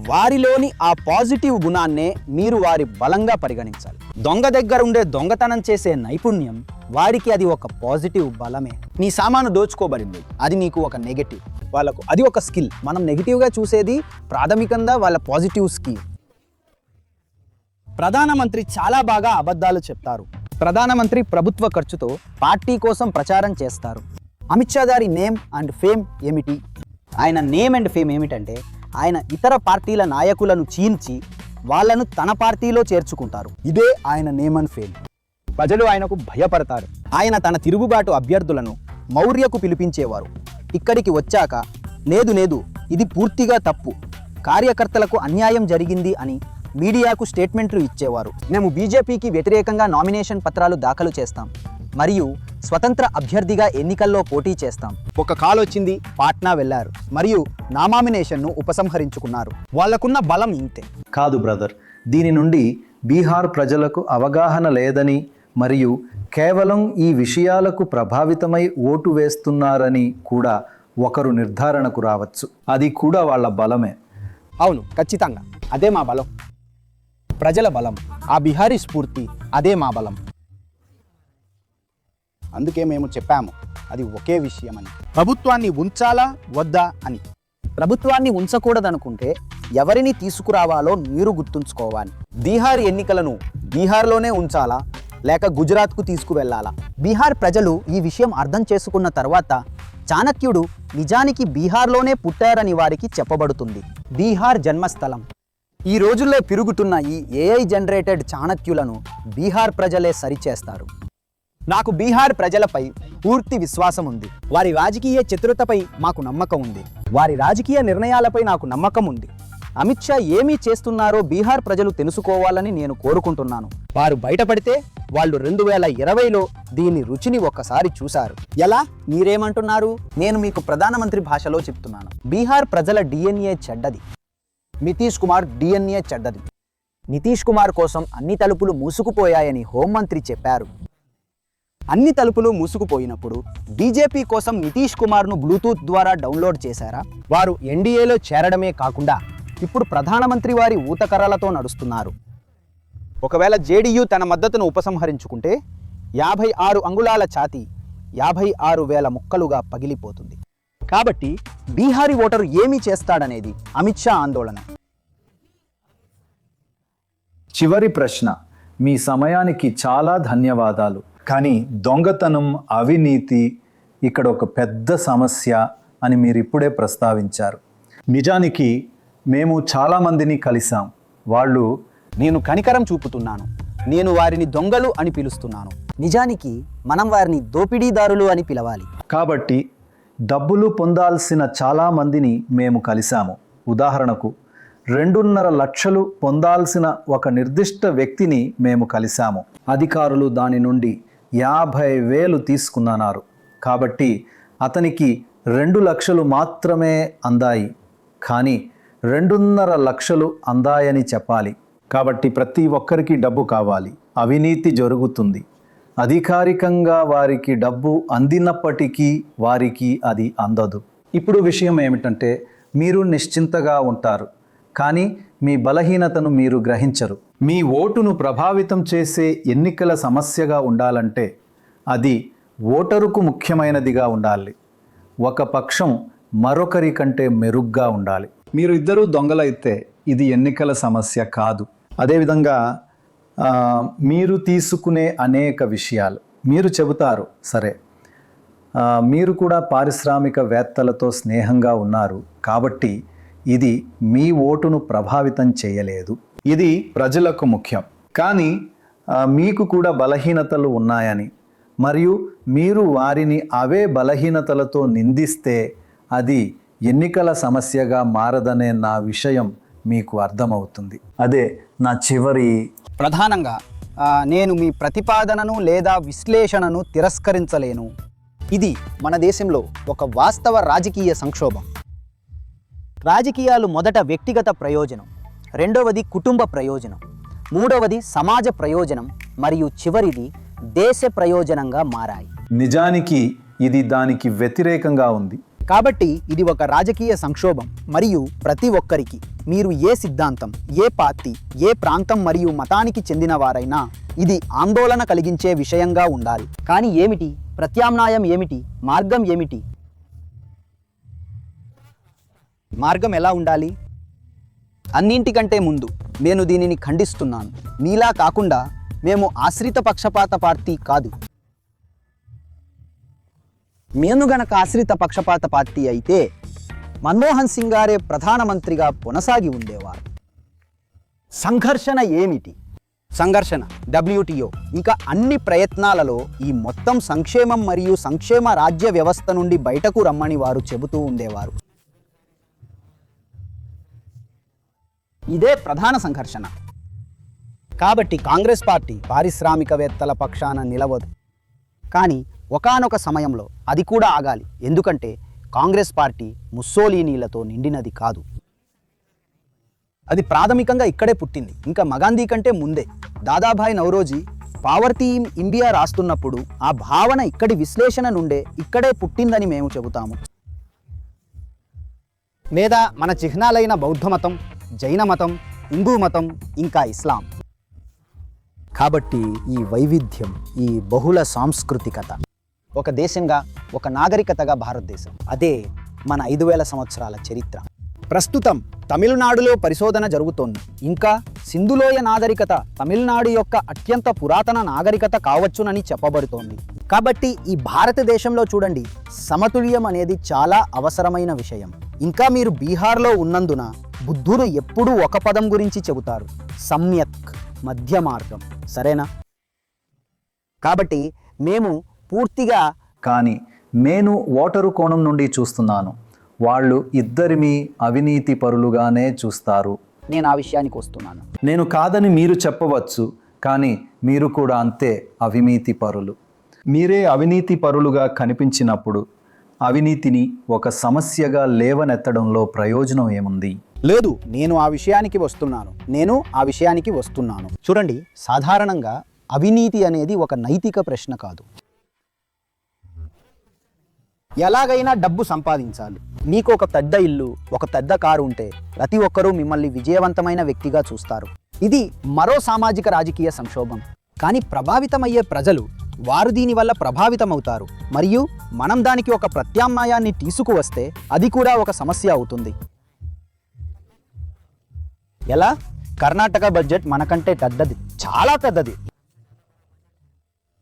వారిలోని ఆ పాజిటివ్ గుణాన్నే మీరు వారి బలంగా పరిగణించాలి. దొంగ దగ్గర ఉండే దొంగతనం చేసే నైపుణ్యం వారికి అది ఒక పాజిటివ్ బలమే. నీ సామాను దోచుకోబడింది, అది నీకు ఒక నెగటివ్, వాళ్ళకు అది ఒక స్కిల్. మనం నెగిటివ్గా చూసేది ప్రాథమికంగా వాళ్ళ పాజిటివ్ స్కిల్. ప్రధానమంత్రి చాలా బాగా అబద్ధాలు చెప్తారు. ప్రధానమంత్రి ప్రభుత్వ ఖర్చుతో పార్టీ కోసం ప్రచారం చేస్తారు. అమిత్ షా గారి నేమ్ అండ్ ఫేమ్ ఏమిటి? ఆయన నేమ్ అండ్ ఫేమ్ ఏమిటంటే ఆయన ఇతర పార్టీల నాయకులను చీల్చి వాళ్ళను తన పార్టీలో చేర్చుకుంటారు. ఇదే ఆయన నేమ్ అండ్ ఫేమ్. ప్రజలు ఆయనకు భయపడతారు. ఆయన తన తిరుగుబాటు అభ్యర్థులను మౌర్యకు పిలిపించేవారు. ఇక్కడికి వచ్చాక లేదు ఇది పూర్తిగా తప్పు, కార్యకర్తలకు అన్యాయం జరిగింది అని మీడియాకు స్టేట్మెంట్లు ఇచ్చేవారు. మేము బీజేపీకి వ్యతిరేకంగా నామినేషన్ పత్రాలు దాఖలు చేస్తాం మరియు స్వతంత్ర అభ్యర్థిగా ఎన్నికల్లో పోటీ చేస్తాం. ఒక కాల్ వచ్చింది, పాట్నా వెళ్లారు మరియు నామినేషన్ను ఉపసంహరించుకున్నారు. వాళ్లకున్న బలం ఇంతే. కాదు బ్రదర్, దీని నుండి బీహార్ ప్రజలకు అవగాహన లేదని మరియు కేవలం ఈ విషయాలకు ప్రభావితమై ఓటు వేస్తున్నారని కూడా ఒకరు నిర్ధారణకు రావచ్చు. అది కూడా వాళ్ళ బలమే. అవును, ఖచ్చితంగా అదే మా బలం. ప్రజల బలం, ఆ బిహారీ స్ఫూర్తి, అదే మా బలం. అందుకే మేము చెప్పాము అది ఒకే విషయం అని. ప్రభుత్వాన్ని ఉంచాలా వద్దా అని. ప్రభుత్వాన్ని ఉంచకూడదనుకుంటే ఎవరిని తీసుకురావాలో మీరు గుర్తుంచుకోవాలి. బీహార్ ఎన్నికలను బీహార్లోనే ఉంచాలా లేక గుజరాత్కు తీసుకువెళ్లాలా? బీహార్ ప్రజలు ఈ విషయం అర్థం చేసుకున్న తర్వాత చాణక్యుడు నిజానికి బీహార్లోనే పుట్టారని వారికి చెప్పబడుతుంది. బీహార్ జన్మస్థలం. ఈ రోజుల్లో పెరుగుతున్న ఈ ఏఐ జనరేటెడ్ చాణక్యులను బీహార్ ప్రజలే సరిచేస్తారు. నాకు బీహార్ ప్రజలపై పూర్తి విశ్వాసం ఉంది. వారి రాజకీయ చతురతపై మాకు నమ్మకం ఉంది. వారి రాజకీయ నిర్ణయాలపై నాకు నమ్మకం ఉంది. అమిత్ షా ఏమీ చేస్తున్నారో బీహార్ ప్రజలు తెలుసుకోవాలని నేను కోరుకుంటున్నాను. వారు బయటపడితే వాళ్ళు 2020లో దీని రుచిని ఒక్కసారి చూశారు. ఎలా? మీరేమంటున్నారు? నేను మీకు ప్రధానమంత్రి భాషలో చెప్తున్నాను. బీహార్ ప్రజల డిఎన్ఏ చెడ్డది. నితీష్ కుమార్ డిఎన్ఏ చెడ్డది. నితీష్ కుమార్ కోసం అన్ని తలుపులు మూసుకుపోయాయని హోంమంత్రి చెప్పారు. అన్ని తలుపులు మూసుకుపోయినప్పుడు బీజేపీ కోసం నితీష్ కుమార్ను బ్లూటూత్ ద్వారా డౌన్లోడ్ చేశారా? వారు ఎన్డీఏలో చేరడమే కాకుండా ఇప్పుడు ప్రధానమంత్రి వారి ఊతకర్రలతో నడుస్తున్నారు. ఒకవేళ జేడీయూ తన మద్దతును ఉపసంహరించుకుంటే 56 అంగుళాల ఛాతీ 56,000 ముక్కలుగా పగిలిపోతుంది. కాబట్టి బీహారీ ఓటరు ఏమి చేస్తాడనేది అమిత్ షా ఆందోళన. చివరి ప్రశ్న. మీ సమయానికి చాలా ధన్యవాదాలు. కానీ దొంగతనం, అవినీతి ఇక్కడ ఒక పెద్ద సమస్య అని మీరు ఇప్పుడే ప్రస్తావించారు. నిజానికి మేము చాలామందిని కలిసాం. వాళ్ళు నేను కనికరం చూపుతున్నాను, నేను వారిని దొంగలు అని పిలుస్తున్నాను. నిజానికి మనం వారిని దోపిడీదారులు అని పిలవాలి. కాబట్టి డబ్బులు పొందాల్సిన చాలామందిని మేము కలిసాము. ఉదాహరణకు 2.5 లక్షలు పొందాల్సిన ఒక నిర్దిష్ట వ్యక్తిని మేము కలిసాము. అధికారులు దాని నుండి 50,000 తీసుకున్నారు. కాబట్టి అతనికి 2 లక్షలు మాత్రమే అందాయి, కానీ 2.5 లక్షలు అందాయని చెప్పాలి. కాబట్టి ప్రతి ఒక్కరికి డబ్బు కావాలి. అవినీతి జరుగుతుంది. అధికారికంగా వారికి డబ్బు అందినప్పటికీ వారికి అది అందదు. ఇప్పుడు విషయం ఏమిటంటే మీరు నిశ్చింతగా ఉంటారు, కానీ మీ బలహీనతను మీరు గ్రహించరు. మీ ఓటును ప్రభావితం చేసే ఎన్నికల సమస్యగా ఉండాలంటే అది ఓటరుకు ముఖ్యమైనదిగా ఉండాలి. ఒక పక్షం మరొకరి కంటే మెరుగ్గా ఉండాలి. మీరు ఇద్దరూ దొంగలైతే ఇది ఎన్నికల సమస్య కాదు. అదేవిధంగా మీరు తీసుకునే అనేక విషయాలు మీరు చెబుతారు, సరే మీరు కూడా పారిశ్రామికవేత్తలతో స్నేహంగా ఉన్నారు కాబట్టి ఇది మీ ఓటును ప్రభావితం చేయలేదు. ఇది ప్రజలకు ముఖ్యం. కానీ మీకు కూడా బలహీనతలు ఉన్నాయని మరియు మీరు వారిని అవే బలహీనతలతో నిందిస్తే అది ఎన్నికల సమస్యగా మారదనే నా విషయం మీకు అర్థమవుతుంది. అదే నా చివరి. ప్రధానంగా నేను మీ ప్రతిపాదనను లేదా విశ్లేషణను తిరస్కరించలేను. ఇది మన దేశంలో ఒక వాస్తవ రాజకీయ సంక్షోభం. రాజకీయాలు మొదట వ్యక్తిగత ప్రయోజనం, రెండవది కుటుంబ ప్రయోజనం, మూడవది సమాజ ప్రయోజనం మరియు చివరిది దేశ ప్రయోజనంగా మారాయి. నిజానికి ఇది దానికి వ్యతిరేకంగా ఉంది. కాబట్టి ఇది ఒక రాజకీయ సంక్షోభం మరియు ప్రతి ఒక్కరికి, మీరు ఏ సిద్ధాంతం, ఏ పార్టీ, ఏ ప్రాంతం మరియు మతానికి చెందిన వారైనా ఇది ఆందోళన కలిగించే విషయంగా ఉండాలి. కానీ ఏమిటి ప్రత్యామ్నాయం, ఏమిటి మార్గం, ఏమిటి మార్గం ఎలా ఉండాలి? అన్నింటికంటే ముందు నేను దీనిని ఖండిస్తున్నాను. మీలా కాకుండా మేము ఆశ్రిత పక్షపాత పార్టీ కాదు. మేము గనక ఆశ్రిత పక్షపాత పార్టీ అయితే మన్మోహన్ సింగ్ గారే ప్రధానమంత్రిగా కొనసాగి ఉండేవారు. సంఘర్షణ ఏమిటి? సంఘర్షణ WTO ఇంకా అన్ని ప్రయత్నాలలో ఈ మొత్తం సంక్షేమం మరియు సంక్షేమ రాజ్య వ్యవస్థ నుండి బయటకు రమ్మని వారు చెబుతూ ఉండేవారు. ఇదే ప్రధాన సంఘర్షణ. కాబట్టి కాంగ్రెస్ పార్టీ పారిశ్రామికవేత్తల పక్షాన నిలవదు. కానీ ఒకానొక సమయంలో అది కూడా ఆగాలి. ఎందుకంటే కాంగ్రెస్ పార్టీ ముస్సోలినీలతో నిండినది కాదు. అది ప్రాథమికంగా ఇక్కడే పుట్టింది, ఇంకా మగాంధీ కంటే ముందే. Dadabhai Naoroji poverty in India రాస్తున్నప్పుడు ఆ భావన ఇక్కడి విశ్లేషణ నుండే ఇక్కడే పుట్టిందని మేము చెబుతాము. లేదా మన చిహ్నాలైన బౌద్ధ మతం, జైన మతం, హిందూ మతం ఇంకా ఇస్లాం. కాబట్టి ఈ వైవిధ్యం, ఈ బహుళ సాంస్కృతికత ఒక దేశంగా, ఒక నాగరికతగా భారతదేశం, అదే మన 5000 సంవత్సరాల చరిత్ర. ప్రస్తుతం తమిళనాడులో పరిశోధన జరుగుతోంది. ఇంకా సింధులోయ నాగరికత తమిళనాడు యొక్క అత్యంత పురాతన నాగరికత కావచ్చునని చెప్పబడుతోంది. కాబట్టి ఈ భారతదేశంలో చూడండి, సమతుల్యం అనేది చాలా అవసరమైన విషయం. ఇంకా మీరు బీహార్లో ఉన్నందున బుద్ధుడు ఎప్పుడూ ఒక పదం గురించి చెబుతారు, సమ్యక్, మధ్య మార్గం. సరేనా? కాబట్టి మేము పూర్తిగా కానీ నేను ఓటరు కోణం నుండి చూస్తున్నాను. వాళ్ళు ఇద్దరిని అవినీతి పరులుగానే చూస్తారు. నేను ఆ విషయానికి వస్తున్నాను. నేను కాదని మీరు చెప్పవచ్చు, కానీ మీరు కూడా అంతే అవినీతి పరులు. మీరే అవినీతి పరులుగా కనిపించినప్పుడు అవినీతిని ఒక సమస్యగా లేవనెత్తడంలో ప్రయోజనం ఏముంది? లేదు, నేను ఆ విషయానికి వస్తున్నాను. చూడండి, సాధారణంగా అవినీతి అనేది ఒక నైతిక ప్రశ్న కాదు. ఎలాగైనా డబ్బు సంపాదించాలి. మీకు ఒక పెద్ద ఇల్లు, ఒక పెద్ద కారు ఉంటే ప్రతి ఒక్కరూ మిమ్మల్ని విజయవంతమైన వ్యక్తిగా చూస్తారు. ఇది మరో సామాజిక రాజకీయ సంక్షోభం. కానీ ప్రభావితమయ్యే ప్రజలు, వారు దీనివల్ల ప్రభావితమవుతారు. మరియు మనం దానికి ఒక ప్రత్యామ్నాయాన్ని తీసుకువస్తే అది కూడా ఒక సమస్య అవుతుంది. ఎలా? కర్ణాటక బడ్జెట్ మనకంటే పెద్దది, చాలా పెద్దది.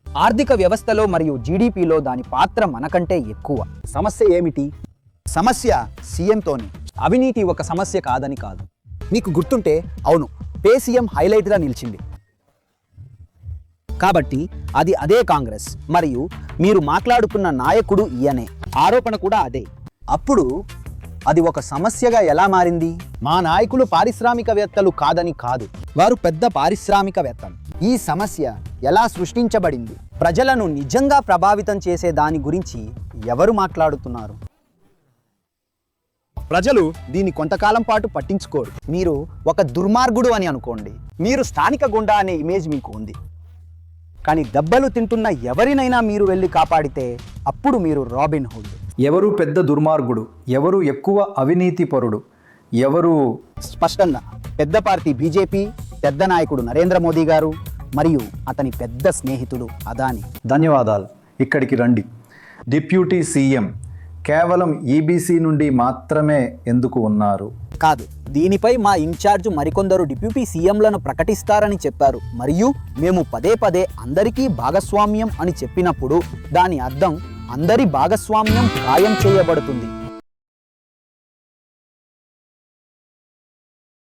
ఆర్థిక వ్యవస్థలో మరియు జీడిపిలో దాని పాత్ర మనకంటే ఎక్కువ. సమస్య ఏమిటి? సమస్య సీఎంతోనే. అవినీతి ఒక సమస్య కాదని కాదు. మీకు గుర్తుంటే, అవును, పే సీఎం హైలైట్గా నిలిచింది. కాబట్టి అది అదే కాంగ్రెస్, మరియు మీరు మాట్లాడుకున్న నాయకుడు ఈయనే. ఆరోపణ కూడా అదే. అప్పుడు అది ఒక సమస్యగా ఎలా మారింది? మా నాయకులు పారిశ్రామికవేత్తలు కాదని కాదు, వారు పెద్ద పారిశ్రామికవేత్తలు. ఈ సమస్య ఎలా సృష్టించబడింది? ప్రజలను నిజంగా ప్రభావితం చేసే దాని గురించి ఎవరు మాట్లాడుతున్నారు? ప్రజలు దీన్ని కొంతకాలం పాటు పట్టించుకోరు. మీరు ఒక దుర్మార్గుడు అని అనుకోండి, మీరు స్థానిక గుండా అనే ఇమేజ్ మీకు ఉంది. కానీ దెబ్బలు తింటున్న ఎవరినైనా మీరు వెళ్ళి కాపాడితే అప్పుడు మీరు రాబిన్ హుడ్. ఎవరు పెద్ద దుర్మార్గుడు, ఎవరు ఎక్కువ అవినీతి పరుడు, ఎవరు? స్పష్టంగా పెద్ద పార్టీ బీజేపీ, పెద్ద నాయకుడు నరేంద్ర మోదీ గారు మరియు అతని పెద్ద స్నేహితుడు అదాని. ధన్యవాదాలు. ఇక్కడికి రండి. డిప్యూటీ సీఎం కేవలం ఈబీసీ నుండి మాత్రమే ఎందుకు ఉన్నారు? కాదు, దీనిపై మా ఇన్ఛార్జ్ మరికొందరు డిప్యూటీ సీఎంలను ప్రకటిస్తారని చెప్పారు. మరియు మేము పదే పదే అందరికీ భాగస్వామ్యం అని చెప్పినప్పుడు దాని అర్థం అందరి భాగస్వామ్యం ఖాయం చేయబడుతుంది.